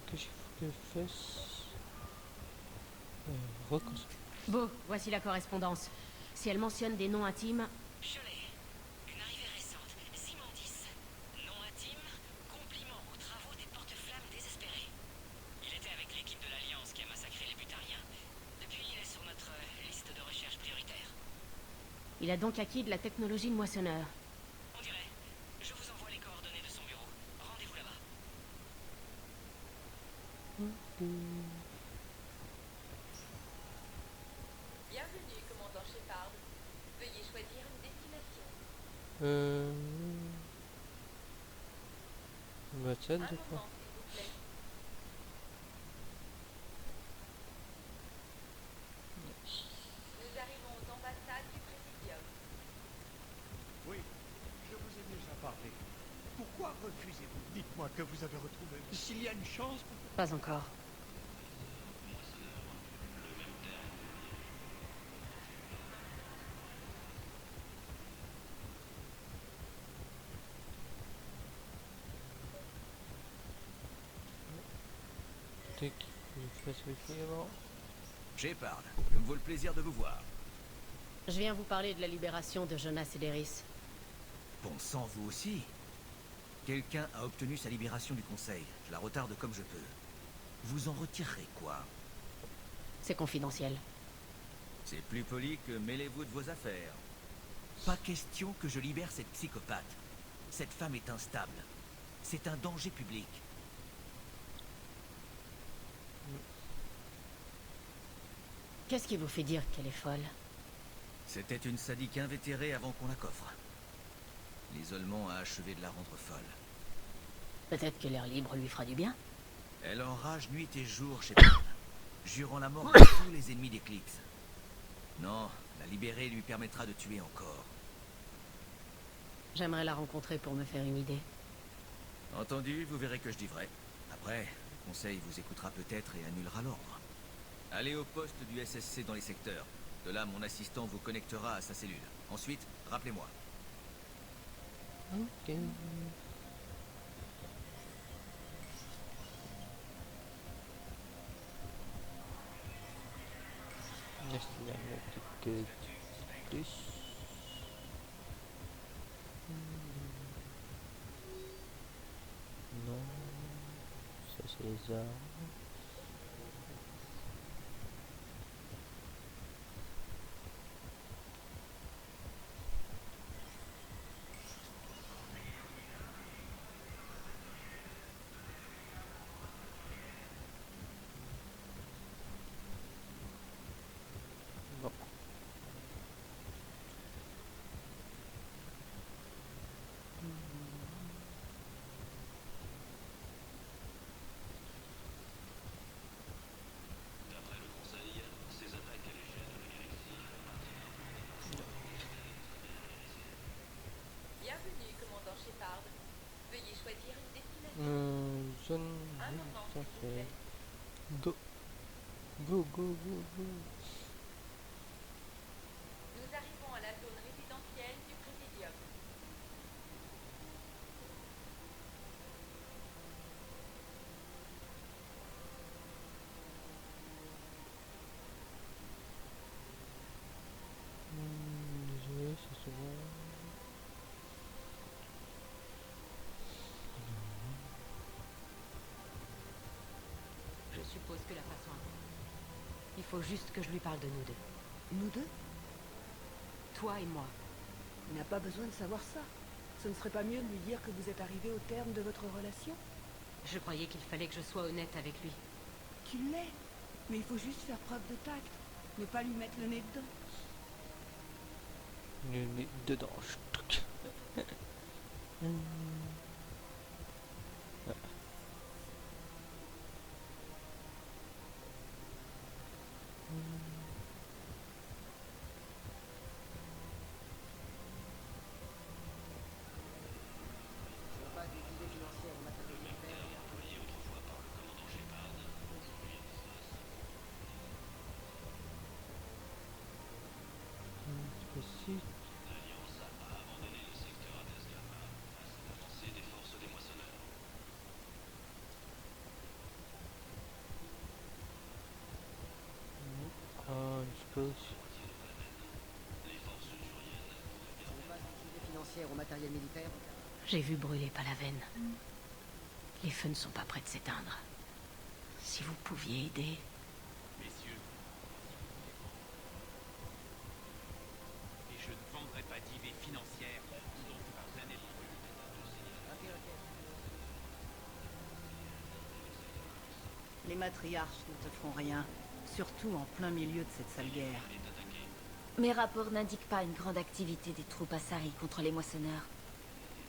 qu'est-ce qu'il faut que je fasse? Reconstruire. Beau, voici la correspondance. Si elle mentionne des noms intimes... Je l'ai. Une arrivée récente. Simondis. Nom intime, compliment aux travaux des porte-flammes désespérés. Il était avec l'équipe de l'Alliance qui a massacré les Butariens. Depuis, il est sur notre liste de recherche prioritaire. Il a donc acquis de la technologie de moissonneur. On dirait. Je vous envoie les coordonnées de son bureau. Rendez-vous là-bas. Bienvenue, commandant Shepard. Veuillez choisir une destination. Ma tête Un de quoi? moment, s'il vous plaît. Nous arrivons aux ambassades du Présidium. Oui, je vous ai déjà parlé. Pourquoi refusez-vous? Dites-moi que vous avez retrouvé. S'il y a une chance... Pas encore. Dès qu'il fasse le suivant. Shepard, que me vaut le plaisir de vous voir. Je viens vous parler de la libération de Jonas Ederis. Bon sang, vous aussi? Quelqu'un a obtenu sa libération du Conseil. Je la retarde comme je peux. Vous en retirerez quoi? C'est confidentiel. C'est plus poli que mêlez-vous de vos affaires. Pas question que je libère cette psychopathe. Cette femme est instable. C'est un danger public. Qu'est-ce qui vous fait dire qu'elle est folle? C'était une sadique invétérée avant qu'on la coffre. L'isolement a achevé de la rendre folle. Peut-être que l'air libre lui fera du bien. Elle enrage nuit et jour chez Shepard, jurant la mort de tous les ennemis d'Eclipse. Non, la libérer lui permettra de tuer encore. J'aimerais la rencontrer pour me faire une idée. Entendu, vous verrez que je dis vrai. Après, le Conseil vous écoutera peut-être et annulera l'ordre. Allez au poste du SSC dans les secteurs. De là, mon assistant vous connectera à sa cellule. Ensuite, rappelez-moi. Ok. Laisse-la mettre que plus. Non. Ça c'est les armes. Bon. D'après le Conseil, ces attaques à l'échelle de la galaxie Bienvenue, commandant Shepard. Veuillez choisir une destination. Zone. Un moment, Ça s'il vous fait. plaît. Go. Go, go, go, go. Nous arrivons à la zone résidentielle du Présidium. Désolé, ça se voit. Je suppose que la façon... Il faut juste que je lui parle de nous deux. Nous deux? Toi et moi. Il n'a pas besoin de savoir ça. Ce ne serait pas mieux de lui dire que vous êtes arrivé au terme de votre relation? Je croyais qu'il fallait que je sois honnête avec lui. Tu l'es. Mais il faut juste faire preuve de tact. Ne pas lui mettre le nez dedans. Le nez dedans. Ch'tuc. Ah. Spécifique. L'Alliance a abandonné le secteur Adesgama face à l'avancée des toi aussi. Financière au matériel militaire. J'ai vu brûler Palaven. Les feux ne sont pas près de s'éteindre. Si vous pouviez aider... Messieurs, et je ne vendrai pas d'IV financière dont la planète brûle. Les matriarches ne te feront rien, surtout en plein milieu de cette sale guerre. Mes rapports n'indiquent pas une grande activité des troupes Asari contre les moissonneurs.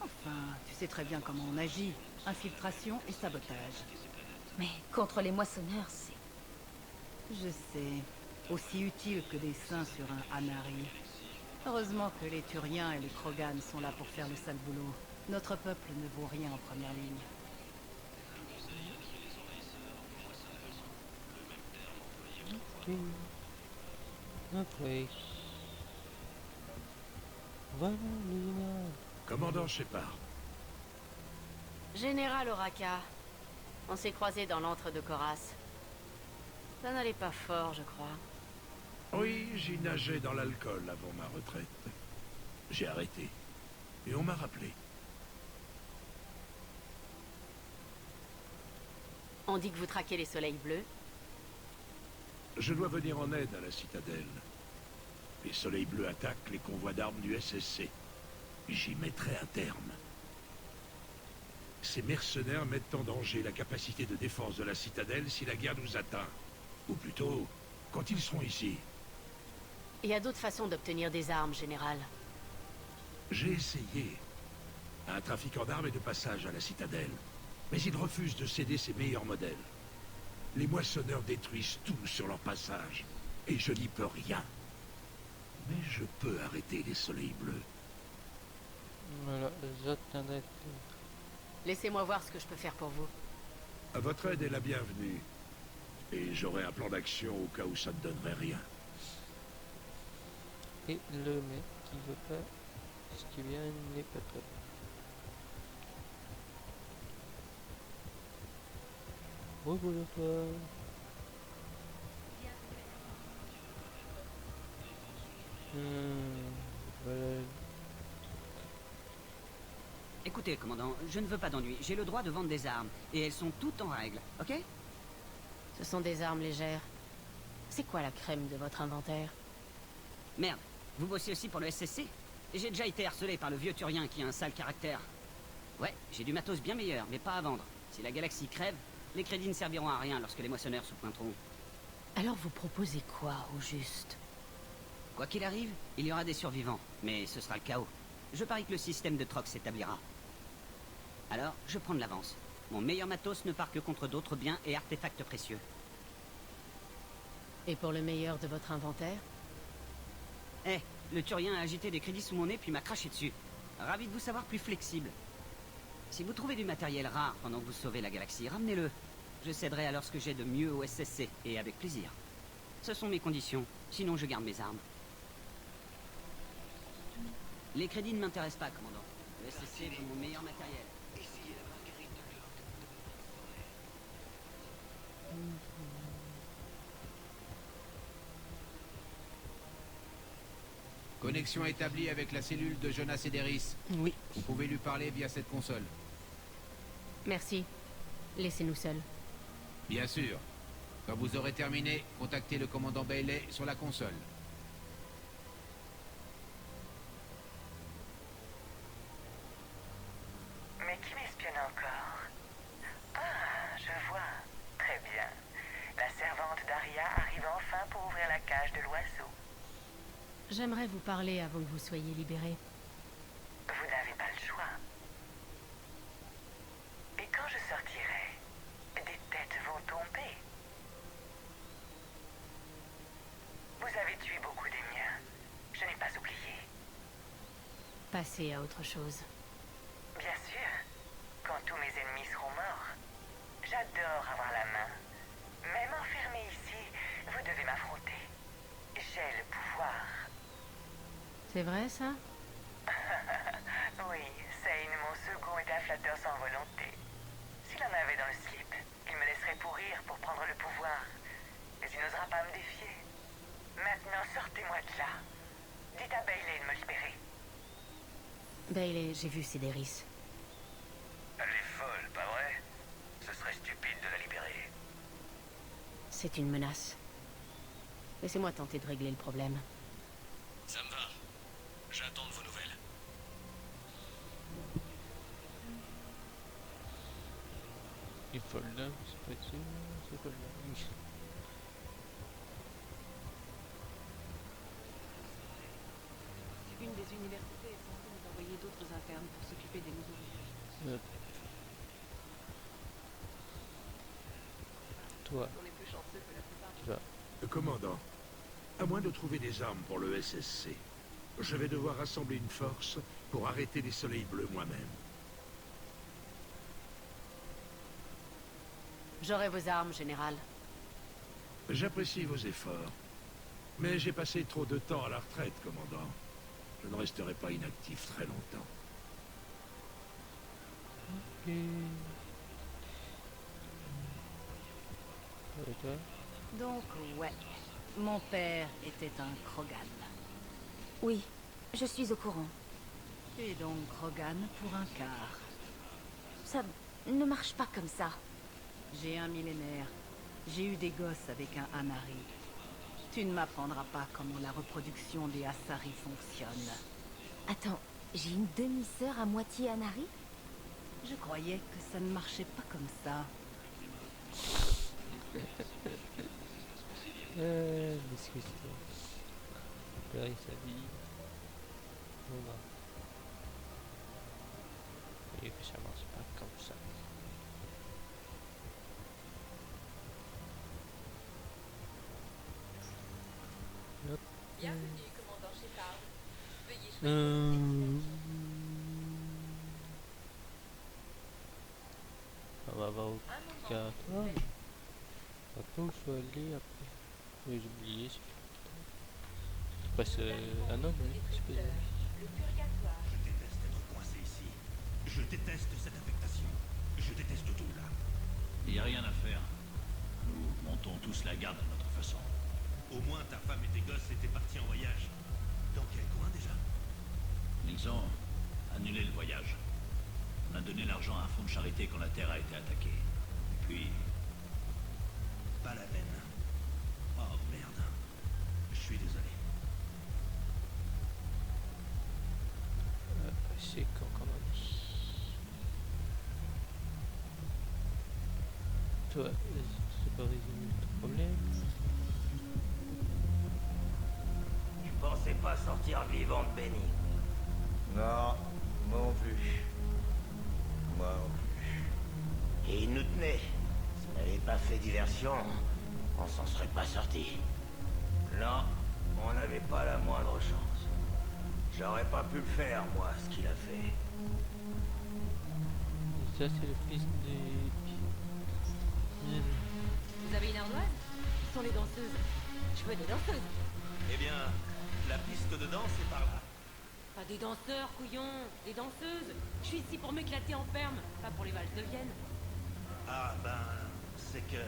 Enfin, tu sais très bien comment on agit. Infiltration et sabotage. Mais contre les moissonneurs, c'est... Je sais. Aussi utile que des seins sur un Hanari. Heureusement que les Turiens et les Krogan sont là pour faire le sale boulot. Notre peuple ne vaut rien en première ligne. Ok. Voilà, Lina. Commandant Shepard. Général Oraka, on s'est croisés dans l'antre de Koras. Ça n'allait pas fort, je crois. Oui, j'y nageais dans l'alcool avant ma retraite. J'ai arrêté. Et on m'a rappelé. On dit que vous traquez les soleils bleus. Je dois venir en aide à la citadelle. Les soleils bleus attaquent les convois d'armes du SSC. J'y mettrai un terme. Ces mercenaires mettent en danger la capacité de défense de la citadelle si la guerre nous atteint. Ou plutôt, quand ils seront ici. Il y a d'autres façons d'obtenir des armes, général. J'ai essayé. Un trafiquant d'armes est de passage à la citadelle. Mais il refuse de céder ses meilleurs modèles. Les moissonneurs détruisent tout sur leur passage. Et je n'y peux rien. Mais je peux arrêter les soleils bleus. Voilà, j'attendais. Laissez-moi voir ce que je peux faire pour vous. Votre aide est la bienvenue. Et j'aurai un plan d'action au cas où ça ne donnerait rien. Et le mec qui veut pas ce qui vient n'est pas très bon. Bonjour toi. Voilà. Écoutez, commandant, je ne veux pas d'ennui. J'ai le droit de vendre des armes. Et elles sont toutes en règle, ok? Ce sont des armes légères. C'est quoi la crème de votre inventaire? Merde, vous bossez aussi pour le SSC? J'ai déjà été harcelé par le vieux Turien qui a un sale caractère. Ouais, j'ai du matos bien meilleur, mais pas à vendre. Si la galaxie crève, les crédits ne serviront à rien lorsque les moissonneurs se pointeront. Alors vous proposez quoi, au juste? Quoi qu'il arrive, il y aura des survivants, mais ce sera le chaos. Je parie que le système de troc s'établira. Alors, je prends de l'avance. Mon meilleur matos ne part que contre d'autres biens et artefacts précieux. Et pour le meilleur de votre inventaire? Eh, le Turien a agité des crédits sous mon nez puis m'a craché dessus. Ravi de vous savoir plus flexible. Si vous trouvez du matériel rare pendant que vous sauvez la galaxie, ramenez-le. Je céderai alors ce que j'ai de mieux au SSC, et avec plaisir. Ce sont mes conditions, sinon je garde mes armes. Les crédits ne m'intéressent pas, commandant. Le SSC est mon meilleur matériel. Connexion établie avec la cellule de Jonas Ederis. Oui. Vous pouvez lui parler via cette console. Merci. Laissez-nous seuls. Bien sûr. Quand vous aurez terminé, contactez le commandant Bailey sur la console. Mais qui m'espionne encore? Ah, je vois. Très bien. La servante d'Aria arrive enfin pour ouvrir la cage de l'oiseau. J'aimerais vous parler avant que vous soyez libérés. Vous n'avez pas le choix. Et quand je sortirai, des têtes vont tomber. Vous avez tué beaucoup des miens. Je n'ai pas oublié. Passez à autre chose. Bien sûr. Quand tous mes ennemis seront morts. J'adore avoir la main. Même enfermé ici, vous devez m'affronter. J'ai le pouvoir. C'est vrai, ça? Oui, Seine, mon second, est un flatteur sans volonté. S'il en avait dans le slip, il me laisserait pourrir pour prendre le pouvoir. Mais il n'osera pas me défier. Maintenant, sortez-moi de là. Dites à Bailey de me libérer. Bailey, j'ai vu Cédéris. Elle est folle, pas vrai? Ce serait stupide de la libérer. C'est une menace. Laissez-moi tenter de régler le problème. Ça me va. J'attends de vos nouvelles. Il faut le nom, c'est pas dessus, c'est pas le nom. Une des universités est censée nous envoyer d'autres internes pour s'occuper des nouveaux refuges. Hop. Toi, On est plus chanceux que la plupart tu vas. Commandant, à moins de trouver des armes pour le SSC, je vais devoir rassembler une force pour arrêter les soleils bleus moi-même. J'aurai vos armes, général. J'apprécie vos efforts, mais j'ai passé trop de temps à la retraite, commandant. Je ne resterai pas inactif très longtemps. Ok. Et toi? Donc, ouais. Mon père était un Krogan. Oui, je suis au courant. Et donc Krogan pour un quart. Ça ne marche pas comme ça. J'ai un millénaire. J'ai eu des gosses avec un Anari. Tu ne m'apprendras pas comment la reproduction des Asari fonctionne. Attends, j'ai une demi-sœur à moitié Anari? Je croyais que ça ne marchait pas comme ça. Discussion. Récupérer sa vie. Voilà. Et que ça marche pas comme ça. Hop. Bienvenue, commandant Shepard. Veuillez choisir On va voir au territoire. Après où je suis allé après. Oui, j'ai oublié. Je passe un an, oui, je peux dire. Je déteste être coincé ici. Je déteste cette affectation. Je déteste tout là. Il n'y a rien à faire. Nous montons tous la garde à notre façon. Au moins ta femme et tes gosses étaient partis en voyage. Dans quel coin déjà? Ils ont annulé le voyage. On a donné l'argent à un fonds de charité quand la Terre a été attaquée. Puis... Pas la peine. Oh merde. Je suis désolé. C'est quand même. Toi, c'est pas résolu ton problème. Je pensais pas sortir vivant de Benny. Non, moi non plus. Moi non plus. Et il nous tenait. Si on n'avait pas fait diversion, on s'en serait pas sorti. Non, on n'avait pas la moindre chance. J'aurais pas pu le faire, moi, ce qu'il a fait. Ça, c'est le fils de... Vous avez une ardoise? Ce sont les danseuses. Je veux des danseuses. Eh bien, la piste de danse est par là. Pas des danseurs, couillon. Des danseuses. Je suis ici pour m'éclater en ferme, pas pour les valses de Vienne. Ah ben, c'est que...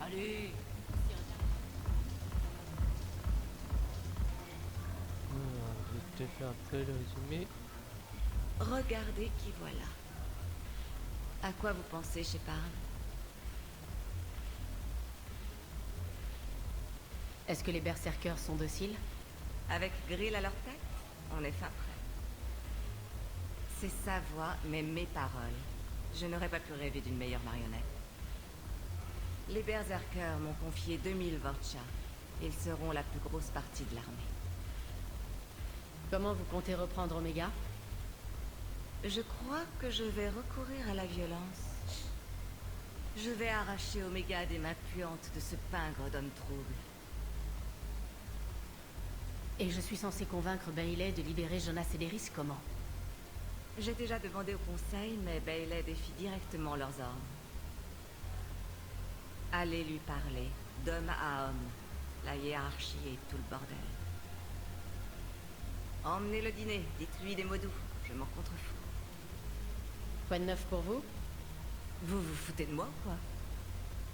Allez. Je vais te faire un peu le résumé. Regardez qui voilà. À quoi vous pensez, Shepard? Est-ce que les berserkers sont dociles? Avec Grill à leur tête, on est fin prêt. C'est sa voix, mais mes paroles. Je n'aurais pas pu rêver d'une meilleure marionnette. Les berserkers m'ont confié 2000 Vorcha. Ils seront la plus grosse partie de l'armée. Comment vous comptez reprendre Omega? Je crois que je vais recourir à la violence. Je vais arracher Omega des mains puantes de ce pingre d'homme trouble. Et je suis censé convaincre Bailey de libérer Jonas Cédéris comment? J'ai déjà demandé au conseil, mais Bailey défie directement leurs ordres. Allez lui parler, d'homme à homme. La hiérarchie et tout le bordel. Emmenez le dîner, dites-lui des mots doux. Je m'en contrefous. Quoi de neuf pour vous? Vous vous foutez de moi ou quoi?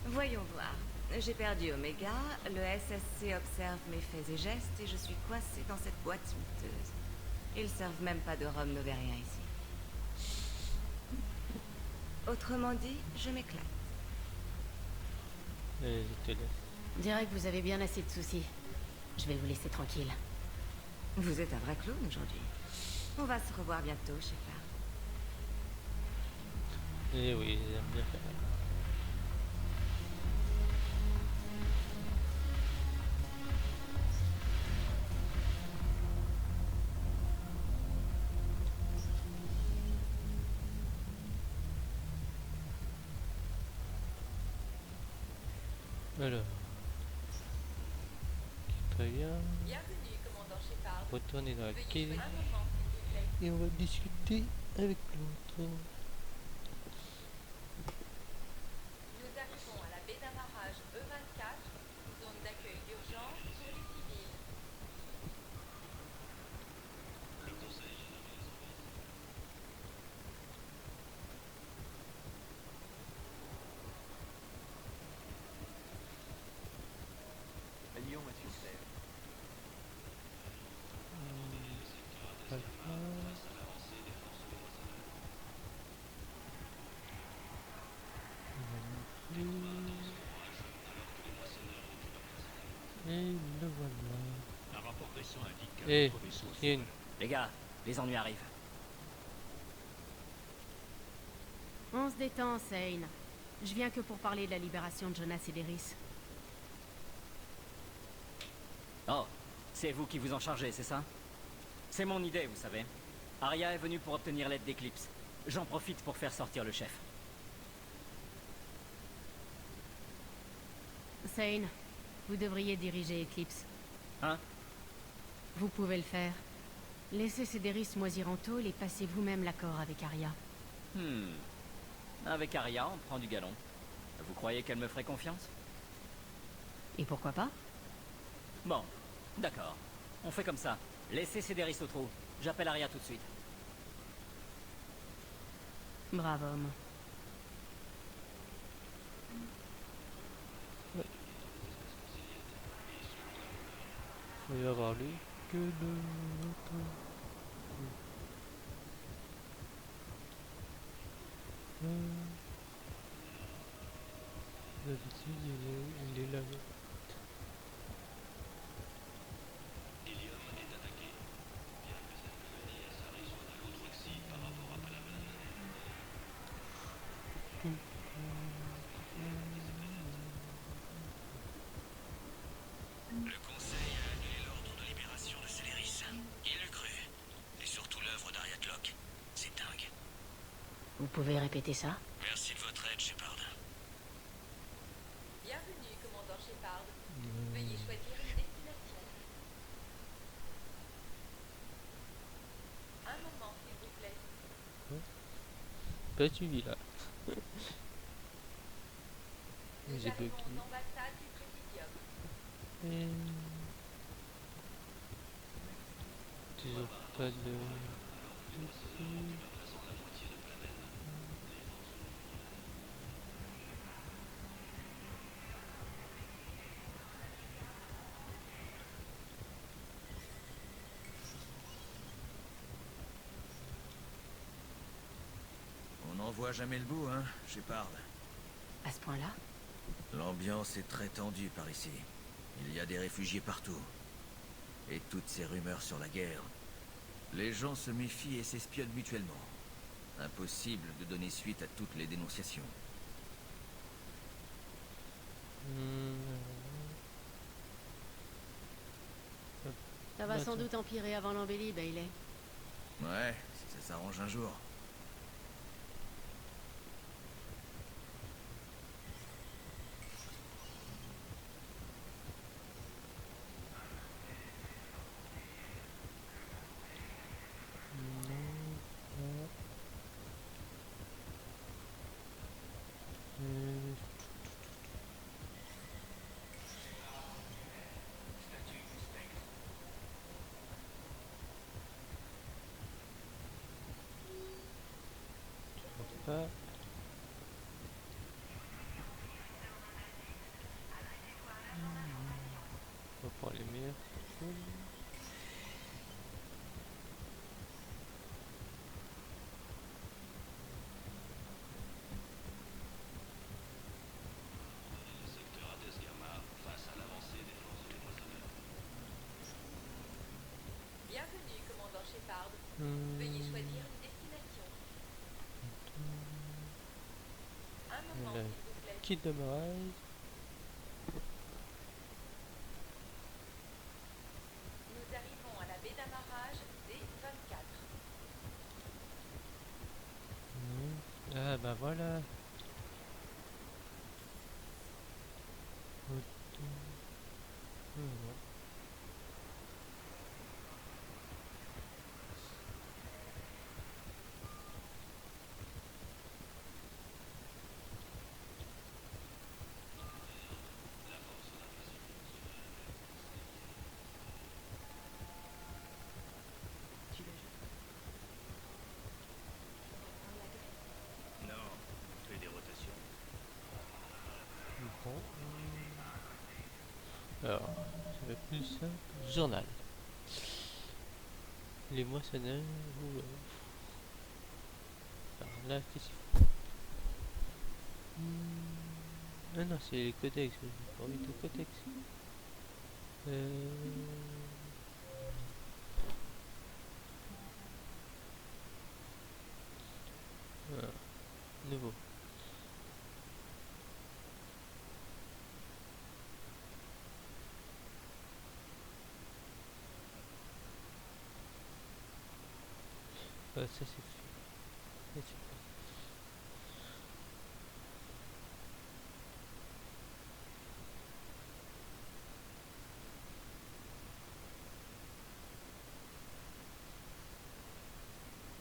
Voyons voir. J'ai perdu Omega, le SSC observe mes faits et gestes et je suis coincée dans cette boîte miteuse. Ils servent même pas de rhum novérien ici. Autrement dit, je m'éclate. Je te laisse. Dirais que vous avez bien assez de soucis. Je vais vous laisser tranquille. Vous êtes un vrai clown aujourd'hui. On va se revoir bientôt, Shepard. Eh oui, j'aime bien faire. Alors, très bien. Bienvenue, commandant Shepard. Retourner dans la quai Un moment, s'il vous plaît. et on va discuter avec l'autre. Nous arrivons à la baie d'amarrage E24, zone d'accueil d'urgence pour les civils. Lyon, monsieur Claire. Et le voilà. Un rapport récent indique qu'un Eh, autre vaisseau Ian. Les gars, les ennuis arrivent. On se détend, Sane. Je viens que pour parler de la libération de Jonas et d'Eris. Oh, c'est vous qui vous en chargez, c'est ça? C'est mon idée, vous savez. Arya est venue pour obtenir l'aide d'Eclipse. J'en profite pour faire sortir le chef. Sane, vous devriez diriger Eclipse. Hein? Vous pouvez le faire. Laissez Cédéris moisir en tôle et passez vous-même l'accord avec Arya. Avec Arya, on prend du galon. Vous croyez qu'elle me ferait confiance? Et pourquoi pas? Bon, d'accord. On fait comme ça. Laissez Cédéris au trou. J'appelle Arya tout de suite. Brave homme. Faut y avoir lui que l'autre. D'habitude, il est là. Le Conseil a annulé l'ordre de libération de Céléris. Il le cru. Et surtout l'œuvre d'Ariat Locke. C'est dingue. Vous pouvez répéter ça? Merci de votre aide, Shepard. Bienvenue, commandant Shepard. Veuillez choisir une destination. Un moment, s'il vous plaît. Pas suivi là. J'ai bugué. Ambassade du Présidium. Toujours pas de... On n'en voit jamais le bout, hein, Shepard. À ce point-là? L'ambiance est très tendue par ici. Il y a des réfugiés partout. Et toutes ces rumeurs sur la guerre. Les gens se méfient et s'espionnent mutuellement. Impossible de donner suite à toutes les dénonciations. Ça va sans doute empirer avant l'embellie, Bailey. Ouais, si ça s'arrange un jour. Petit démarrage. Nous arrivons à la baie d'amarrage D24. Ah bah voilà. Non, on fait des rotations. Bon. Alors, ça va plus simple. Journal. Les moissonneurs. Alors là, qu'est-ce qu'il faut? Ah non, c'est les codex. J'ai pas envie de codex. Ah, nouveau. Ça c'est fait. Ça, c'est fait.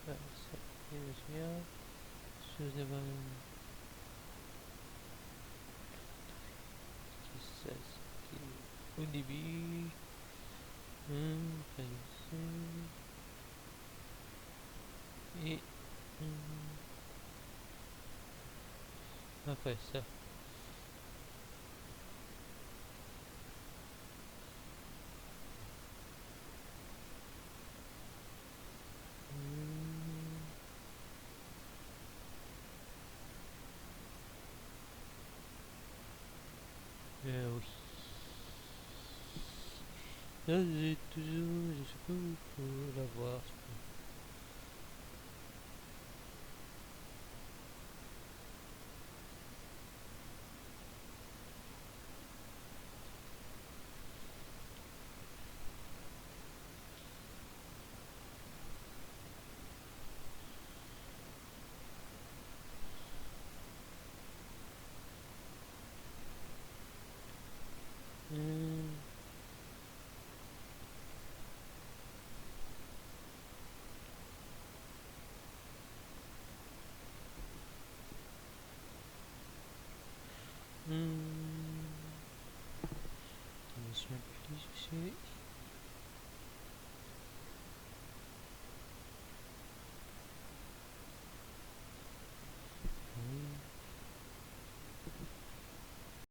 Ah, ça, c'est bien. Chose de au début. Pas ici. Et après ça. Oui. Là, j'ai toujours, je sais pas où il faut l'avoir. Je me souviens plus,